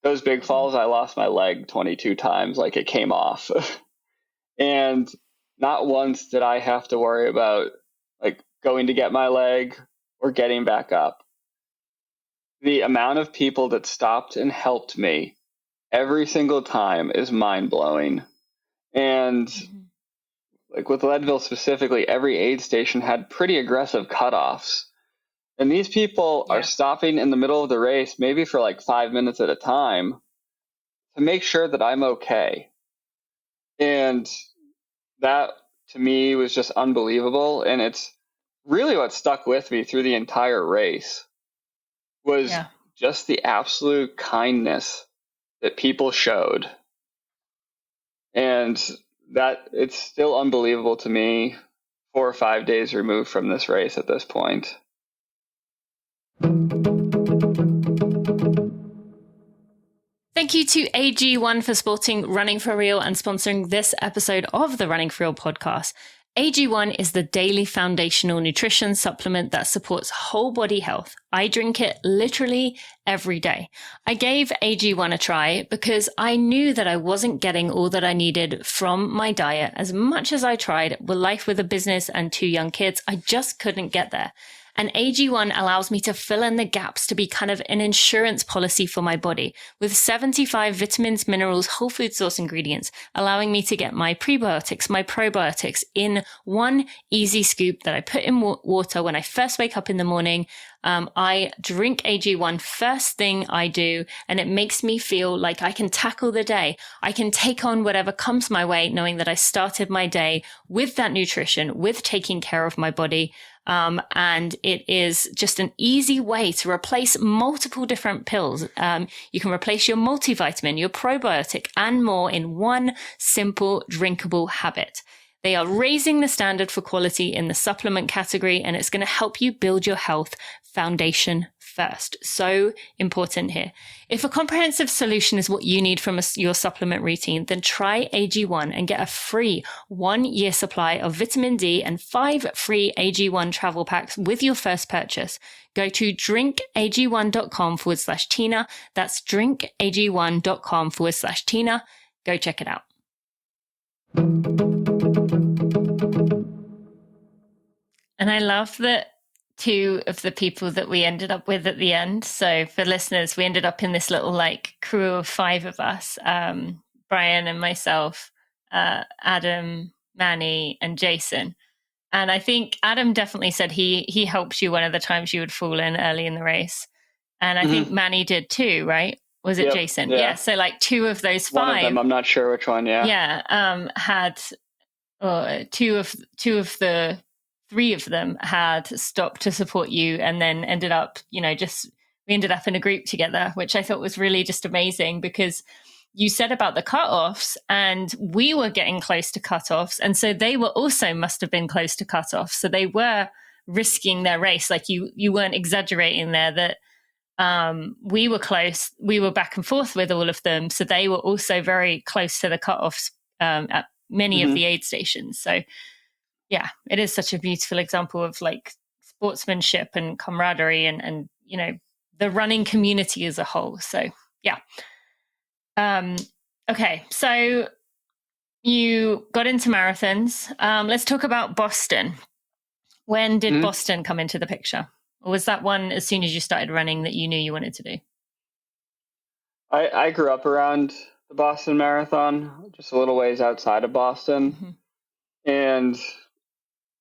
those big falls, I lost my leg 22 times, like it came off. And not once did I have to worry about like going to get my leg or getting back up. The amount of people that stopped and helped me every single time is mind-blowing. And like with Leadville specifically, every aid station had pretty aggressive cutoffs. And these people are stopping in the middle of the race, maybe for like 5 minutes at a time, to make sure that I'm okay. And that, to me, was just unbelievable. And it's really what stuck with me through the entire race was just the absolute kindness that people showed. And that it's still unbelievable to me 4 or 5 days removed from this race at this point. Thank you to AG1 for supporting Running for Real and sponsoring this episode of the Running for Real podcast. AG1 is the daily foundational nutrition supplement that supports whole body health. I drink it literally every day. I gave AG1 a try because I knew that I wasn't getting all that I needed from my diet. As much as I tried with life with a business and 2 young kids, I just couldn't get there. And AG1 allows me to fill in the gaps to be kind of an insurance policy for my body with 75 vitamins, minerals, whole food source ingredients, allowing me to get my prebiotics, my probiotics in one easy scoop that I put in water when I first wake up in the morning. I drink AG1 first thing I do, and it makes me feel like I can tackle the day. I can take on whatever comes my way, knowing that I started my day with that nutrition, with taking care of my body. And it is just an easy way to replace multiple different pills. You can replace your multivitamin, your probiotic, and more in one simple drinkable habit. They are raising the standard for quality in the supplement category, and it's going to help you build your health foundation first. So important here. If a comprehensive solution is what you need from your supplement routine, then try AG1 and get a free 1-year supply of vitamin D and 5 free AG1 travel packs with your first purchase. Go to drinkag1.com/Tina. That's drinkag1.com/Tina. Go check it out. And I love that 2 of the people that we ended up with at the end. So for listeners, we ended up in this little like crew of 5 of us, Brian and myself, Adam, Manny, and Jason. And I think Adam definitely said he helped you one of the times you would fall in early in the race. And I think Manny did too, right? Was it Jason? Yeah. So like 2 of those 5. One of them, I'm not sure which one. Yeah. Yeah. Had 2 of the 3 of them had stopped to support you, and then ended up, we ended up in a group together, which I thought was really just amazing, because you said about the cutoffs, and we were getting close to cutoffs. And so they were also must have been close to cutoffs. So they were risking their race. Like you weren't exaggerating there that we were close. We were back and forth with all of them. So they were also very close to the cutoffs at many of the aid stations. So yeah, it is such a beautiful example of like sportsmanship and camaraderie and the running community as a whole. So yeah. Okay, so you got into marathons. Let's talk about Boston. When did Boston come into the picture? Or was that one as soon as you started running that you knew you wanted to do? I grew up around the Boston Marathon, just a little ways outside of Boston. And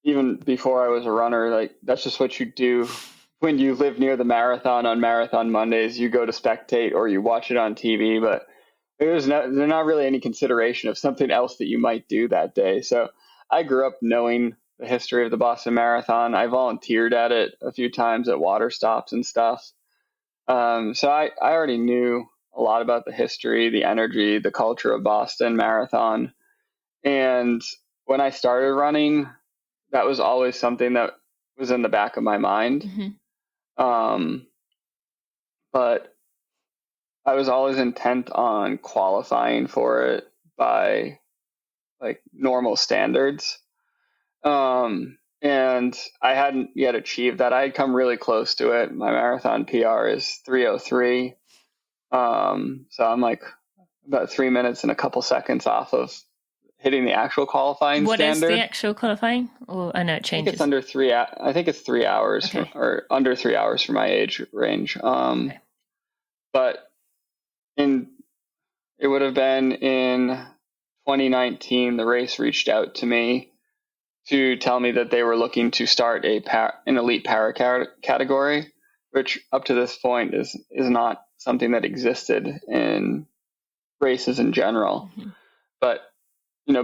even before I was a runner, like that's just what you do when you live near the marathon on Marathon Mondays. You go to spectate or you watch it on TV, but there's not really any consideration of something else that you might do that day. So I grew up knowing the history of the Boston Marathon. I volunteered at it a few times at water stops and stuff. So I already knew a lot about the history, the energy, the culture of Boston Marathon. And when I started running, that was always something that was in the back of my mind. But I was always intent on qualifying for it by like normal standards. And I hadn't yet achieved that. I had come really close to it. My marathon PR is 3:03. So I'm like about 3 minutes and a couple seconds off of hitting the actual qualifying standard. What is the actual qualifying? Oh, I know it changes. I think it's under 3. I think it's 3 hours or under 3 hours for my age range. But it would have been in 2019. The race reached out to me to tell me that they were looking to start an elite para category, which up to this point is not something that existed in races in general. But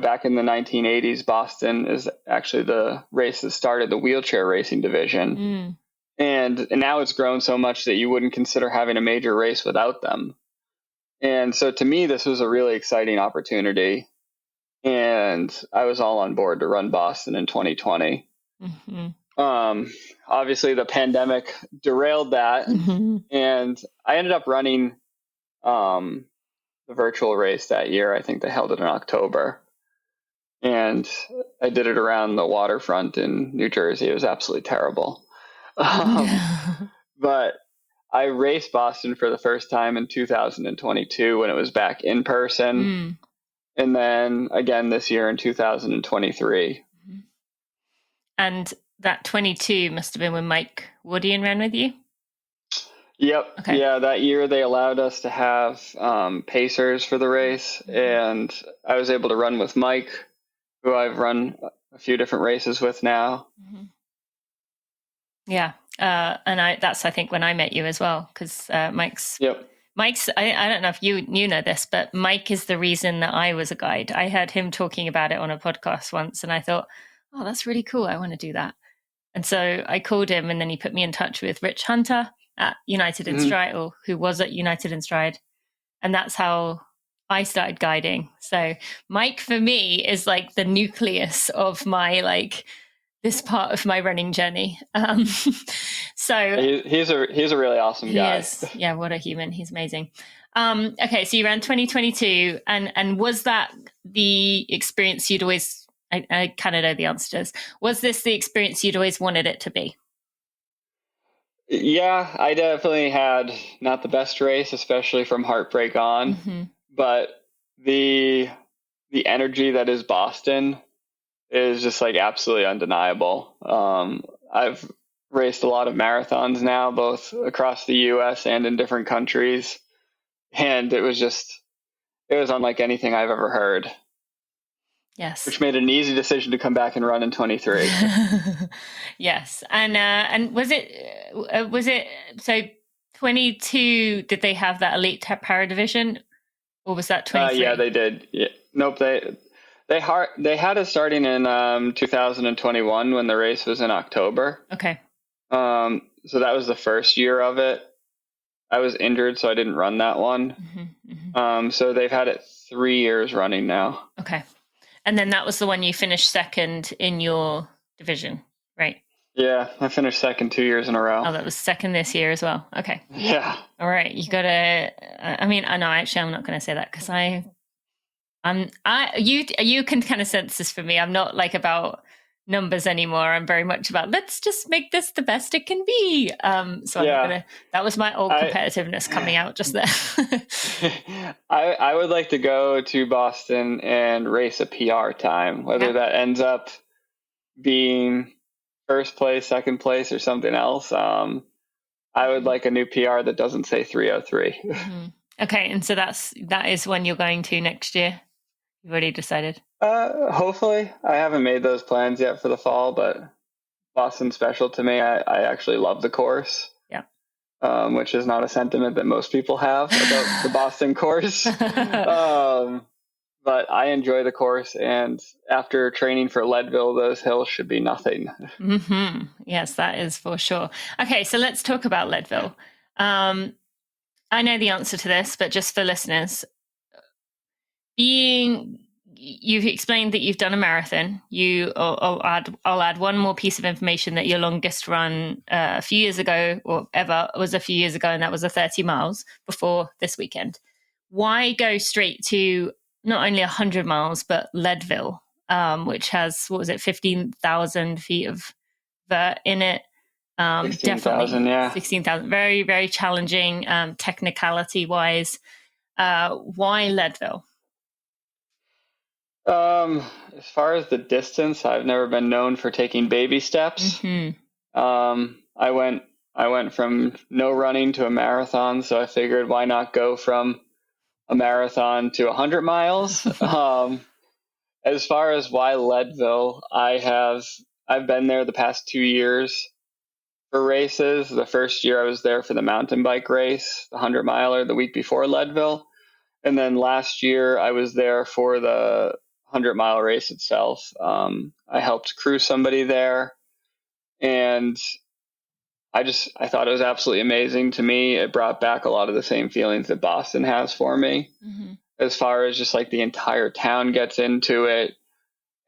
back in the 1980s, Boston is actually the race that started the wheelchair racing division. And now it's grown so much that you wouldn't consider having a major race without them. And so to me, this was a really exciting opportunity. And I was all on board to run Boston in 2020. Obviously, the pandemic derailed that. And I ended up running the virtual race that year. I think they held it in October. And I did it around the waterfront in New Jersey. It was absolutely terrible. But I raced Boston for the first time in 2022 when it was back in person. And then again this year in 2023. And that 22 must have been when Mike Woodian ran with you? Yep. Okay. Yeah, that year they allowed us to have pacers for the race. And I was able to run with Mike, who I've run a few different races with now. Yeah. And that's, I think, when I met you as well, because Mike's, I don't know if you know this, but Mike is the reason that I was a guide. I heard him talking about it on a podcast once, and I thought, oh, that's really cool. I want to do that. And so I called him, and then he put me in touch with Rich Hunter at United in Stride, or who was at United in Stride. And that's how I started guiding. So Mike, for me, is like the nucleus of my, this part of my running journey. So he's a really awesome guy. He is. Yeah, what a human. He's amazing. Okay, so you ran 2022, and was that the experience you'd always? I kind of know the answer to this. Was this the experience you'd always wanted it to be? Yeah, I definitely had not the best race, especially from heartbreak on, Mm-hmm. but the energy that is Boston is just like absolutely undeniable. I've raced a lot of marathons now, both across the U.S. and in different countries, and it was unlike anything I've ever heard. Yes. Which made it an easy decision to come back and run in 23. Yes, and was it so 22? Did they have that elite para division, or was that 23? Yeah, they did. Yeah. Nope, they had it starting in 2021 when the race was in October. Okay. So that was the first year of it. I was injured, so I didn't run that one. Mm-hmm, mm-hmm. So they've had it 3 years running now. Okay. And then that was the one you finished second in your division, right? Yeah, I finished second 2 years in a row. Oh, that was second this year as well. Okay. Yeah. All right. You got to, I mean, I know, actually, I'm not going to say that because you can kind of sense this for me. I'm not like about numbers anymore. I'm very much about, let's just make this the best it can be. So yeah. I'm not gonna, that was my old competitiveness coming out just there. I would like to go to Boston and race a PR time, whether that ends up being first place, second place, or something else. I would like a new PR that doesn't say 303. Mm-hmm. Okay. And so that is when you're going to next year. You've already decided? Hopefully. I haven't made those plans yet for the fall, but Boston's special to me. I actually love the course. Yeah. Which is not a sentiment that most people have about the Boston course. But I enjoy the course, and after training for Leadville, those hills should be nothing. Mm-hmm. Yes, that is for sure. Okay, so let's talk about Leadville. I know the answer to this, but just for listeners, you've explained that you've done a marathon. I'll add one more piece of information that your longest run a few years ago, or ever, was a few years ago, and that was a 30 miles before this weekend. Why go straight to not only 100 miles, but Leadville, which has, 15,000 feet of vert in it? 16,000, yeah. 16,000. Very, very challenging, technicality-wise. Why Leadville? As far as the distance, I've never been known for taking baby steps. Mm-hmm. I went from no running to a marathon, so I figured why not go from a marathon to 100 miles. As far as why Leadville, I've been there the past 2 years for races. The first year I was there for the mountain bike race, the 100 miler, the week before Leadville. And then last year I was there for the 100-mile race itself. I helped crew somebody there, and I thought it was absolutely amazing. To me, it brought back a lot of the same feelings that Boston has for me. Mm-hmm. As far as just like the entire town gets into it.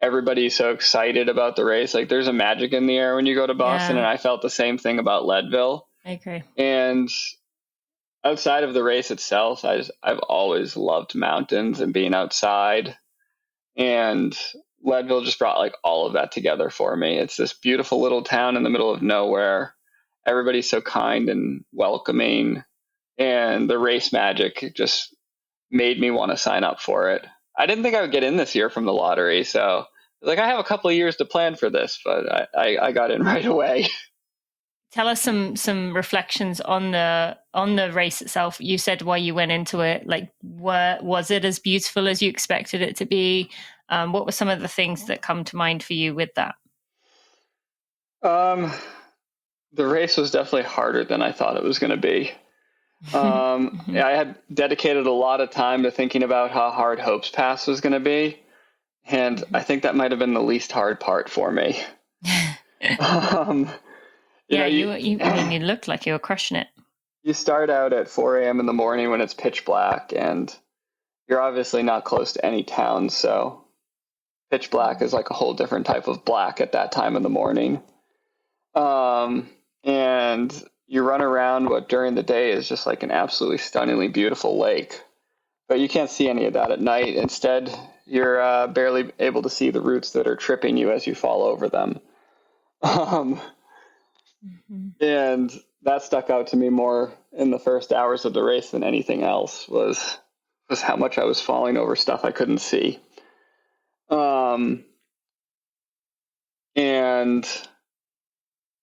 Everybody's so excited about the race. Like there's a magic in the air when you go to Boston. Yeah. And I felt the same thing about Leadville. I agree. And outside of the race itself, I've always loved mountains and being outside. And Leadville just brought like all of that together for me. It's this beautiful little town in the middle of nowhere. Everybody's so kind and welcoming. And the race magic just made me want to sign up for it. I didn't think I would get in this year from the lottery. So I have a couple of years to plan for this, but I got in right away. Tell us some reflections on the race itself. You said why you went into it. Like, was it as beautiful as you expected it to be? What were some of the things that come to mind for you with that? The race was definitely harder than I thought it was going to be. Yeah, I had dedicated a lot of time to thinking about how hard Hope's Pass was going to be. And I think that might have been the least hard part for me. You looked like you were crushing it. You start out at 4 a.m. in the morning when it's pitch black, and you're obviously not close to any towns. So pitch black is like a whole different type of black at that time in the morning. And and you run around what during the day is just like an absolutely stunningly beautiful lake. But you can't see any of that at night. Instead, you're barely able to see the roots that are tripping you as you fall over them. And that stuck out to me more in the first hours of the race than anything else was how much I was falling over stuff I couldn't see. And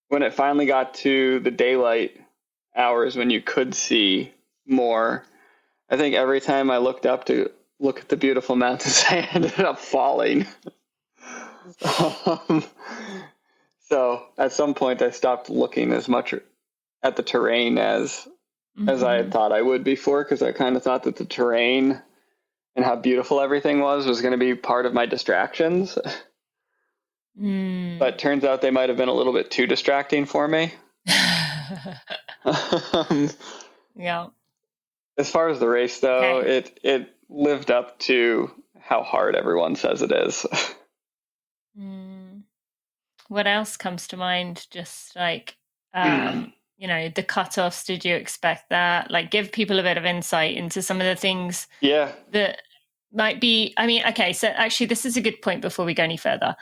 when it finally got to the daylight hours when you could see more, I think every time I looked up to look at the beautiful mountains, I ended up falling. So at some point I stopped looking as much at the terrain as I had thought I would before, because I kind of thought that the terrain and how beautiful everything was going to be part of my distractions. But turns out they might have been a little bit too distracting for me. Yeah. As far as the race, though, it lived up to how hard everyone says it is. What else comes to mind? Just like, the cutoffs, did you expect that? Like, give people a bit of insight into some of the things that might be, okay, so actually this is a good point before we go any further.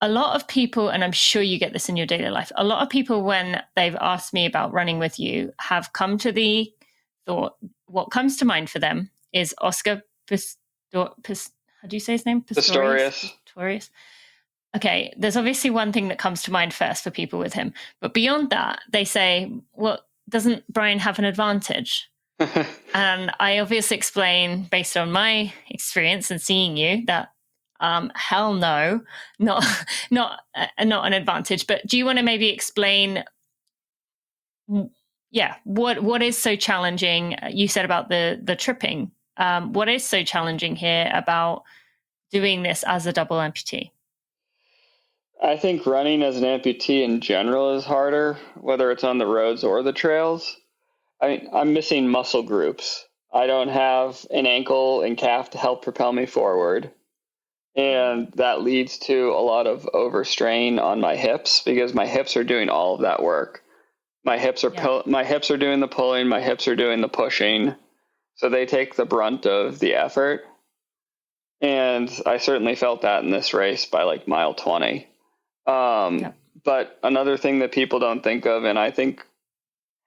A lot of people, and I'm sure you get this in your daily life, a lot of people, when they've asked me about running with you, have come to the thought, what comes to mind for them is Oscar how do you say his name? Pistorius. Okay, there's obviously one thing that comes to mind first for people with him. But beyond that, they say, well, doesn't Brian have an advantage? And I obviously explain, based on my experience and seeing you, that hell no, not an advantage. But do you want to maybe explain, what is so challenging? You said about the tripping. What is so challenging here about doing this as a double amputee? I think running as an amputee in general is harder, whether it's on the roads or the trails. I'm missing muscle groups. I don't have an ankle and calf to help propel me forward. And that leads to a lot of overstrain on my hips, because my hips are doing all of that work. My hips are doing the pulling, my hips are doing the pushing. So they take the brunt of the effort. And I certainly felt that in this race by like mile 20. But another thing that people don't think of, and I think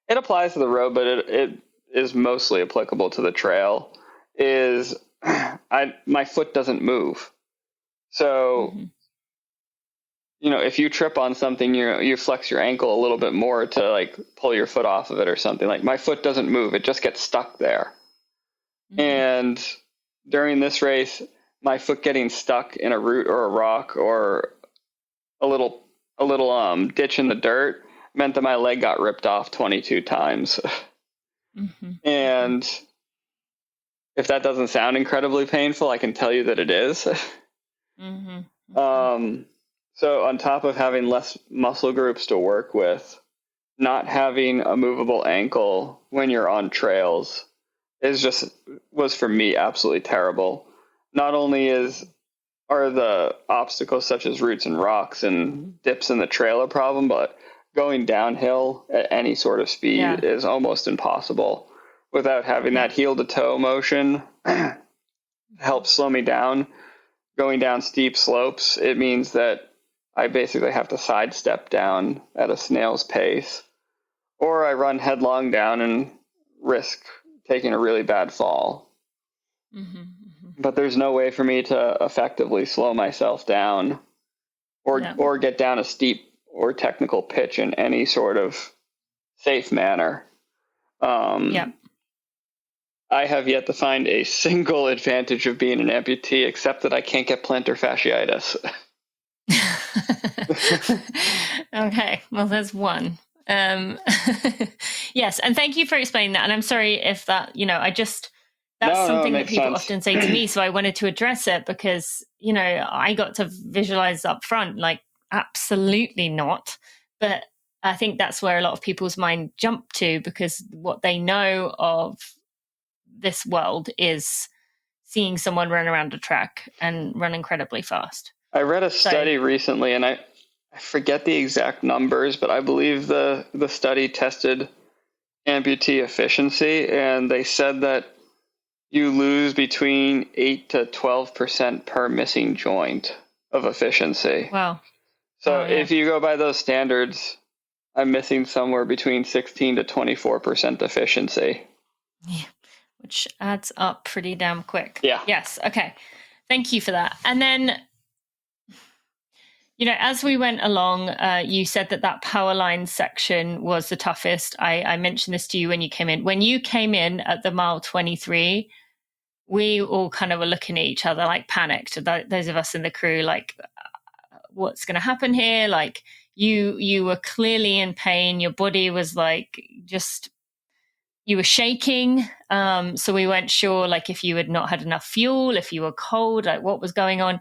it applies to the road, but it is mostly applicable to the trail, is my foot doesn't move. So, if you trip on something, you flex your ankle a little bit more to like pull your foot off of it or something. Like, my foot doesn't move. It just gets stuck there. And during this race, my foot getting stuck in a root or a rock or a little ditch in the dirt meant that my leg got ripped off 22 times. And if that doesn't sound incredibly painful, I can tell you that it is. So on top of having less muscle groups to work with, not having a movable ankle when you're on trails was for me absolutely terrible. Not only are the obstacles such as roots and rocks and dips in the trail a problem, but going downhill at any sort of speed is almost impossible without having that heel to toe motion help slow me down. Going down steep slopes, it means that I basically have to sidestep down at a snail's pace, or I run headlong down and risk taking a really bad fall. But there's no way for me to effectively slow myself down or get down a steep or technical pitch in any sort of safe manner. I have yet to find a single advantage of being an amputee, except that I can't get plantar fasciitis. Okay, well, there's one. Yes, and thank you for explaining that. And I'm sorry if that, that's something that people often say to me. So I wanted to address it because, I got to visualize up front, like, absolutely not. But I think that's where a lot of people's mind jump to, because what they know of this world is seeing someone run around a track and run incredibly fast. I read a study recently, and I I forget the exact numbers, but I believe the study tested amputee efficiency, and they said that you lose between 8 to 12% per missing joint of efficiency. Wow. So if you go by those standards, I'm missing somewhere between 16 to 24% efficiency. Yeah, which adds up pretty damn quick. Yeah. Yes. Okay. Thank you for that. And then, as we went along, you said that power line section was the toughest. I mentioned this to you when you came in. When you came in at the mile 23, we all kind of were looking at each other like panicked. Those of us in the crew, like, what's going to happen here? Like, you were clearly in pain. Your body was like you were shaking. So we weren't sure, like, if you had not had enough fuel, if you were cold, like what was going on.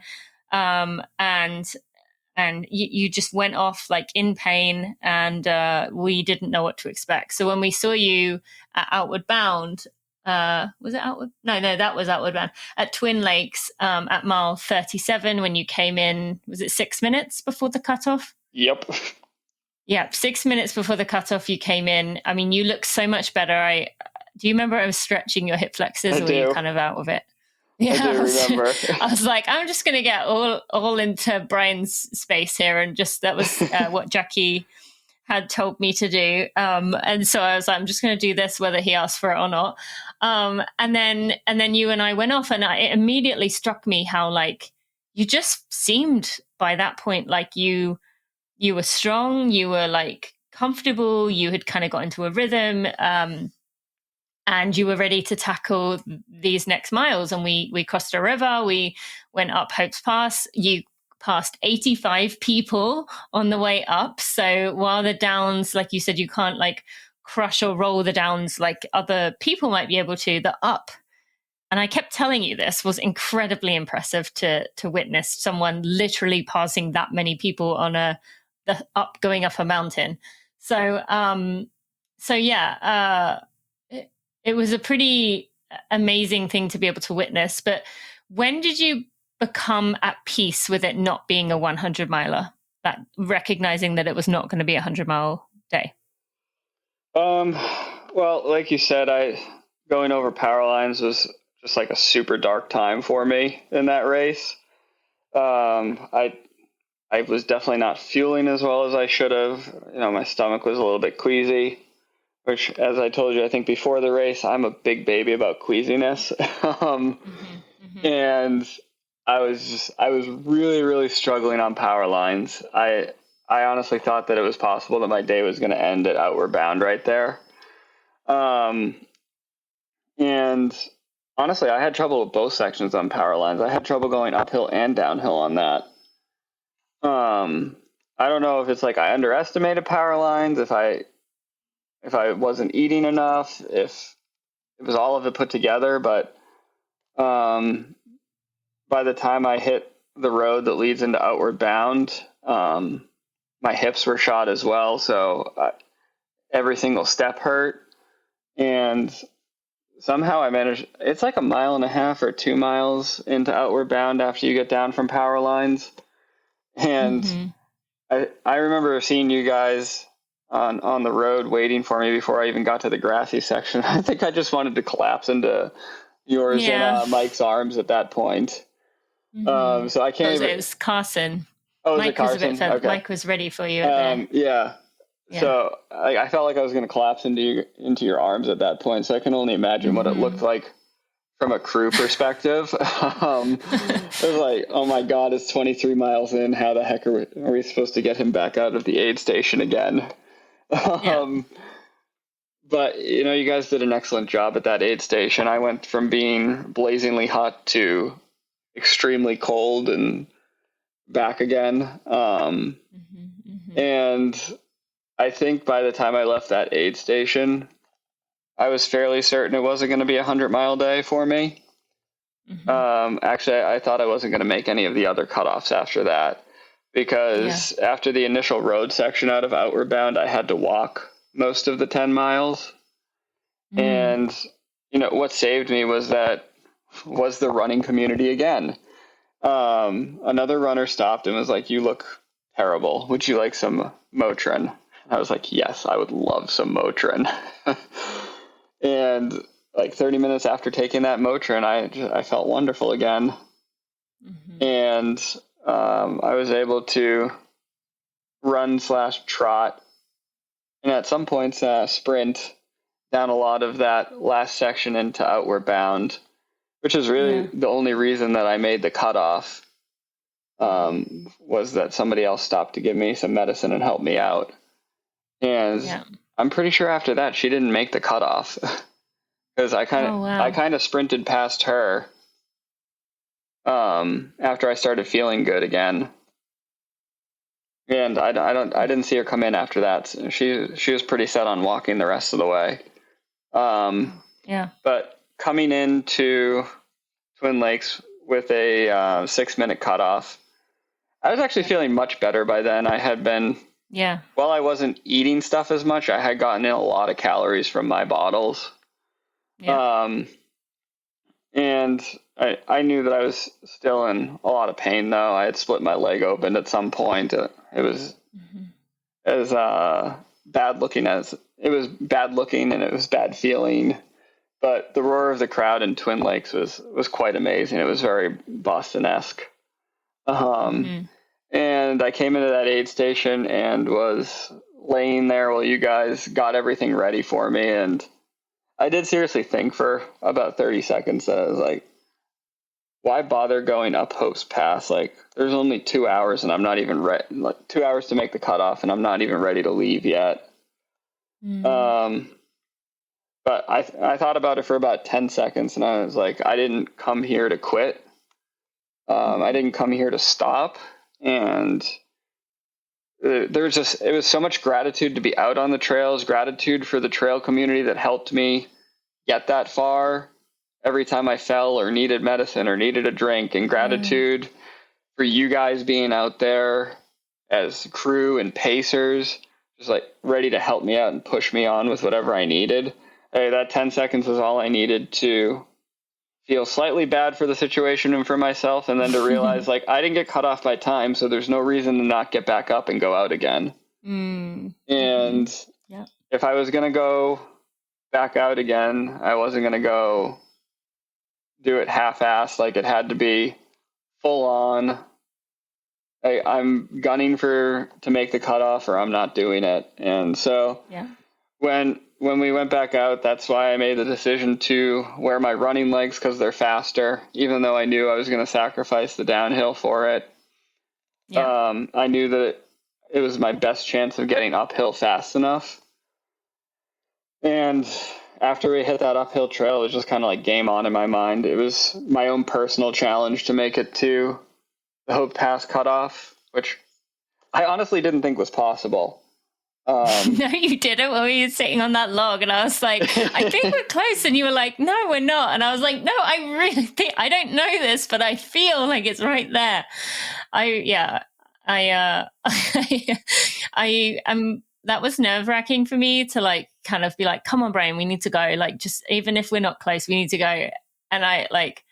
And you just went off like in pain, and we didn't know what to expect. So when we saw you at Outward Bound, was it Outward? No, that was Outward Bound at Twin Lakes at mile 37 when you came in. Was it 6 minutes before the cutoff? Yep. Yeah, 6 minutes before the cutoff, you came in. I mean, you look so much better. Do you remember I was stretching your hip flexors, or were you kind of out of it? Yeah, I do remember. I was like, I'm just going to get all into Brian's space here, and that was what Jackie had told me to do. And so I was like, I'm just going to do this whether he asked for it or not. And then you and I went off, and it immediately struck me how, like, you just seemed by that point like you were strong, you were like comfortable, you had kind of got into a rhythm. And you were ready to tackle these next miles. And we crossed a river. We went up Hope's Pass. You passed 85 people on the way up. So while the downs, like you said, you can't like crush or roll the downs like other people might be able to, the up. And I kept telling you this was incredibly impressive to witness someone literally passing that many people on going up a mountain. So yeah, it was a pretty amazing thing to be able to witness. But when did you become at peace with it not being a 100 miler, that recognizing that it was not going to be a 100-mile day? Well, like you said, going over power lines was just like a super dark time for me in that race. I was definitely not fueling as well as I should have. My stomach was a little bit queasy. Which, as I told you, I think before the race, I'm a big baby about queasiness. And I was really, really struggling on power lines. I honestly thought that it was possible that my day was going to end at Outward Bound right there. And honestly, I had trouble with both sections on power lines. I had trouble going uphill and downhill on that. I don't know if it's like I underestimated power lines, if I wasn't eating enough, if it was all of it put together. But by the time I hit the road that leads into Outward Bound, my hips were shot as well. So every single step hurt. And somehow I managed, it's like 1.5 miles or 2 miles into Outward Bound after you get down from power lines. And I remember seeing you guys on the road waiting for me before I even got to the grassy section. I think I just wanted to collapse into yours and Mike's arms at that point. So I can't It was Carson. Oh, Mike was it Carson? Okay. Mike was ready for you. Yeah. So I felt like I was going to collapse into your arms at that point. So I can only imagine what it looked like from a crew perspective. It was like, oh my God, it's 23 miles in. How the heck are we supposed to get him back out of the aid station again? But you guys did an excellent job at that aid station. I went from being blazingly hot to extremely cold and back again. And I think by the time I left that aid station, I was fairly certain it wasn't going to be a 100-mile day for me. Actually, I thought I wasn't going to make any of the other cutoffs after that, because after the initial road section out of Outward Bound, I had to walk most of the 10 miles. And, what saved me was the running community again. Another runner stopped and was like, "You look terrible. Would you like some Motrin? I was like, yes, I would love some Motrin. And like 30 minutes after taking that Motrin, I felt wonderful again. Mm-hmm. And I was able to run/trot, and at some points sprint down a lot of that last section into Outward Bound, which is really the only reason that I made the cutoff. Was that somebody else stopped to give me some medicine and help me out. And I'm pretty sure after that she didn't make the cutoff because I kind of sprinted past her after I started feeling good again. And I didn't see her come in after that. So she was pretty set on walking the rest of the way. But coming into Twin Lakes with a 6-minute cutoff, I was actually feeling much better by then. I had been, while I wasn't eating stuff as much, I had gotten in a lot of calories from my bottles. And I knew that I was still in a lot of pain, though. I had split my leg open at some point. It was as bad looking and it was bad feeling. But the roar of the crowd in Twin Lakes was quite amazing. It was very Boston-esque. And I came into that aid station and was laying there while you guys got everything ready for me. And I did seriously think for about 30 seconds that I was like, why bother going up Hope's Pass? Like, there's only 2 hours and I'm not even ready. Like, 2 hours to make the cutoff and I'm not even ready to leave yet. But I thought about it for about 10 seconds and I was like, I didn't come here to quit. I didn't come here to stop. And it was so much gratitude to be out on the trails, gratitude for the trail community that helped me get that far every time I fell or needed medicine or needed a drink, and gratitude for you guys being out there as crew and pacers, just like ready to help me out and push me on with whatever I needed. Hey, that 10 seconds was all I needed to feel slightly bad for the situation and for myself, and then to realize like I didn't get cut off by time, so there's no reason to not get back up and go out again. And if I was going to go back out again, I wasn't going to go do it half-assed. Like, it had to be full on. I'm gunning to make the cutoff or I'm not doing it. And so when we went back out, that's why I made the decision to wear my running legs, because they're faster, even though I knew I was going to sacrifice the downhill for it. I knew that it was my best chance of getting uphill fast enough. And after we hit that uphill trail, it was just kind of like game on in my mind. It was my own personal challenge to make it to the Hope Pass cutoff, which I honestly didn't think was possible. No, you didn't, when we were sitting on that log, and I was like, I think we're close, and you were like, no, we're not. And I was like, no, I really think, I don't know this, but I feel like it's right there. That was nerve-wracking for me to like kind of be like, come on, Brian, we need to go. Like, just even if we're not close, we need to go. And I like,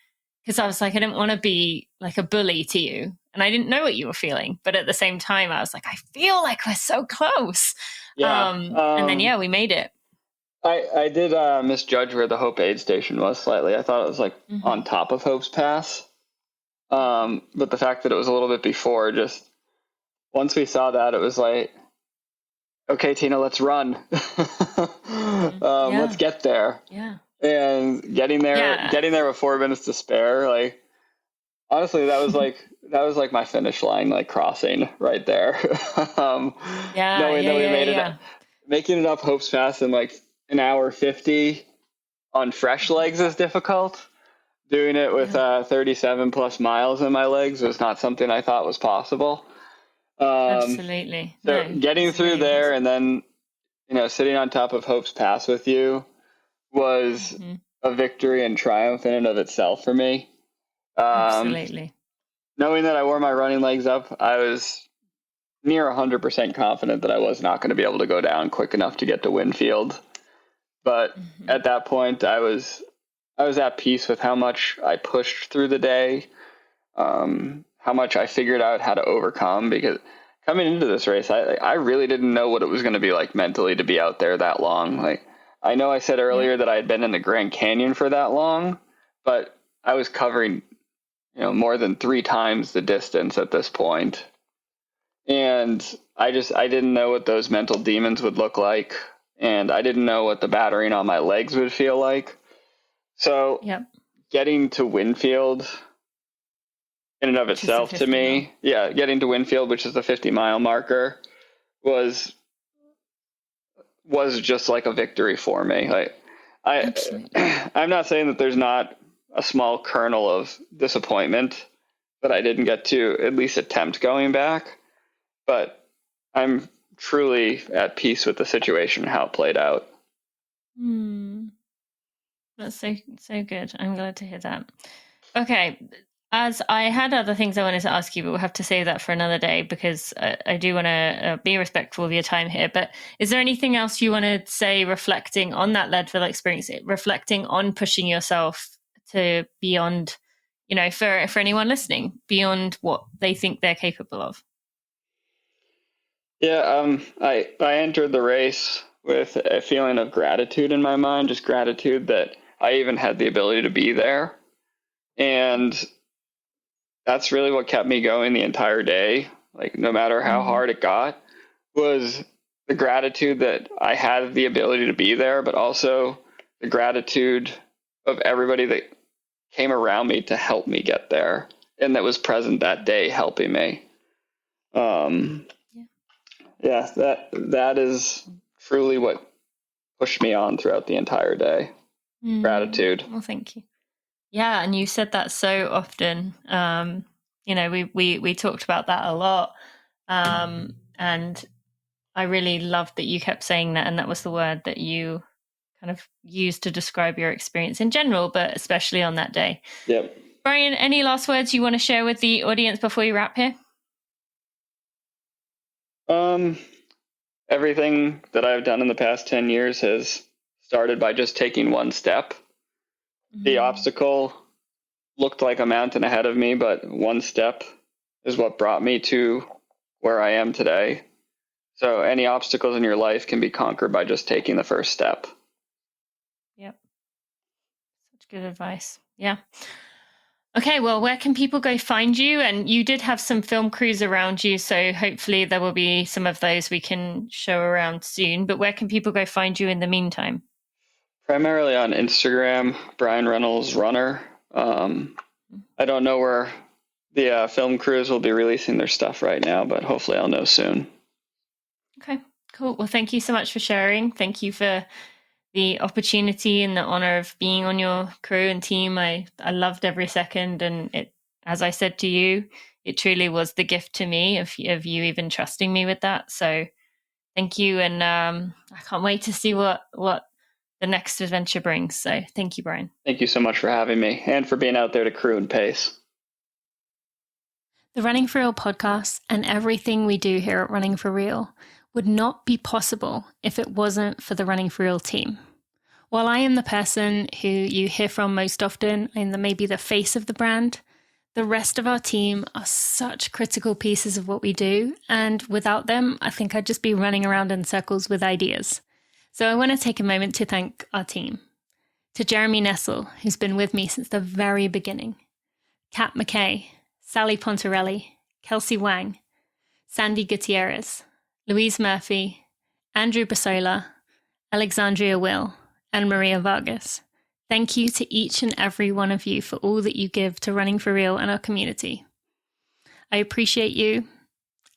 because I was like, I didn't want to be like a bully to you. And I didn't know what you were feeling. But at the same time, I was like, I feel like we're so close. And then, we made it. I did misjudge where the Hope aid station was slightly. I thought it was like on top of Hope's Pass. But the fact that it was a little bit before, just once we saw that, it was like, okay, Tina, let's run. Let's get there. Yeah. And getting there with 4 minutes to spare, like, honestly, that was like my finish line, like crossing right there. Knowing that we made it, making it up Hope's Pass in like an hour 50 on fresh legs is difficult. Doing it with 37 plus miles in my legs was not something I thought was possible. Absolutely. So getting through there and then, sitting on top of Hope's Pass with you was a victory and triumph in and of itself for me. Absolutely. Knowing that I wore my running legs up, I was near 100% confident that I was not going to be able to go down quick enough to get to Winfield. But at that point, I was at peace with how much I pushed through the day, how much I figured out how to overcome, because coming into this race, I really didn't know what it was going to be like mentally to be out there that long. Like, I know I said earlier that I had been in the Grand Canyon for that long, but I was covering, more than 3 times the distance at this point. And I didn't know what those mental demons would look like. And I didn't know what the battering on my legs would feel like. So getting to Winfield in and of itself to me, getting to Winfield, which is the 50-mile marker, was just like a victory for me. Like, I'm not saying that there's not a small kernel of disappointment that I didn't get to at least attempt going back, but I'm truly at peace with the situation and how it played out. That's so good. I'm glad to hear that. Okay. As I had other things I wanted to ask you, but we'll have to save that for another day because I do want to be respectful of your time here. But is there anything else you want to say reflecting on that Leadville experience, reflecting on pushing yourself to beyond, for anyone listening, beyond what they think they're capable of? Yeah, I entered the race with a feeling of gratitude in my mind, just gratitude that I even had the ability to be there. And that's really what kept me going the entire day. Like, no matter how hard it got, was the gratitude that I had the ability to be there, but also the gratitude of everybody that came around me to help me get there and that was present that day helping me. That is truly what pushed me on throughout the entire day. Gratitude. Well, thank you. Yeah, and you said that so often. We talked about that a lot. And I really loved that you kept saying that, and that was the word that you kind of used to describe your experience in general, but especially on that day. Yep. Brian, any last words you want to share with the audience before you wrap here? Everything that I've done in the past 10 years has started by just taking one step. The obstacle looked like a mountain ahead of me, but one step is what brought me to where I am today. So any obstacles in your life can be conquered by just taking the first step. Yep. Such good advice. Yeah. Okay, well, where can people go find you? And you did have some film crews around you, so hopefully there will be some of those we can show around soon. But where can people go find you in the meantime? Primarily on Instagram, Brian Reynolds Runner. I don't know where the film crews will be releasing their stuff right now, but hopefully I'll know soon. Okay, cool. Well, thank you so much for sharing. Thank you for the opportunity and the honor of being on your crew and team. I loved every second. And it, as I said to you, it truly was the gift to me of you even trusting me with that. So thank you. And I can't wait to see what the next adventure brings. So thank you, Brian. Thank you so much for having me and for being out there to crew and pace. The Running for Real podcast and everything we do here at Running for Real would not be possible if it wasn't for the Running for Real team. While I am the person who you hear from most often and maybe the face of the brand, the rest of our team are such critical pieces of what we do. And without them, I think I'd just be running around in circles with ideas. So I want to take a moment to thank our team. To Jeremy Nessel, who's been with me since the very beginning. Kat McKay, Sally Pontarelli, Kelsey Wang, Sandy Gutierrez, Louise Murphy, Andrew Basola, Alexandria Will, and Maria Vargas. Thank you to each and every one of you for all that you give to Running for Real and our community. I appreciate you,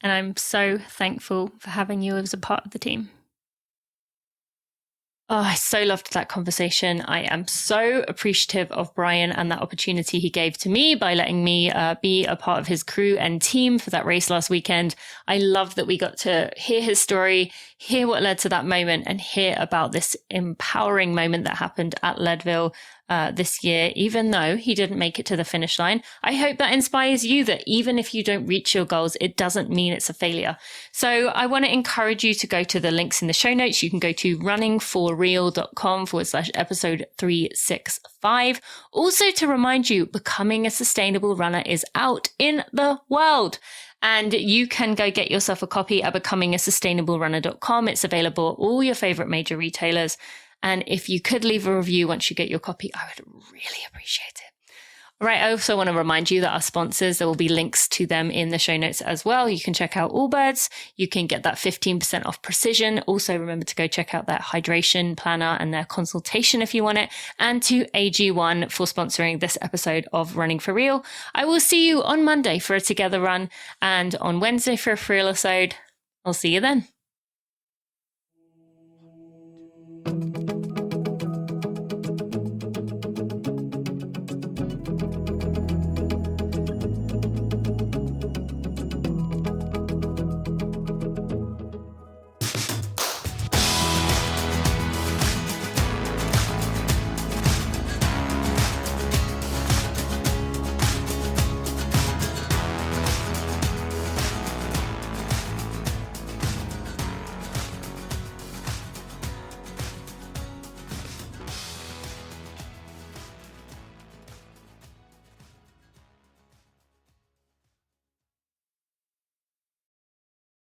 and I'm so thankful for having you as a part of the team. Oh, I so loved that conversation. I am so appreciative of Brian and that opportunity he gave to me by letting me be a part of his crew and team for that race last weekend. I love that we got to hear his story, hear what led to that moment, and hear about this empowering moment that happened at Leadville this year, even though he didn't make it to the finish line. I hope that inspires you that even if you don't reach your goals, it doesn't mean it's a failure. So I want to encourage you to go to the links in the show notes. You can go to runningforreal.com/episode 365. Also to remind you, becoming a sustainable runner is out in the world. And you can go get yourself a copy at becomingasustablerunner.com. It's available at all your favorite major retailers. And if you could leave a review once you get your copy, I would really appreciate it. All right, I also want to remind you that our sponsors, there will be links to them in the show notes as well. You can check out Allbirds. You can get that 15% off Precision. Also, remember to go check out their hydration planner and their consultation if you want it. And to AG1 for sponsoring this episode of Running for Real. I will see you on Monday for a Together Run and on Wednesday for a free episode. I'll see you then.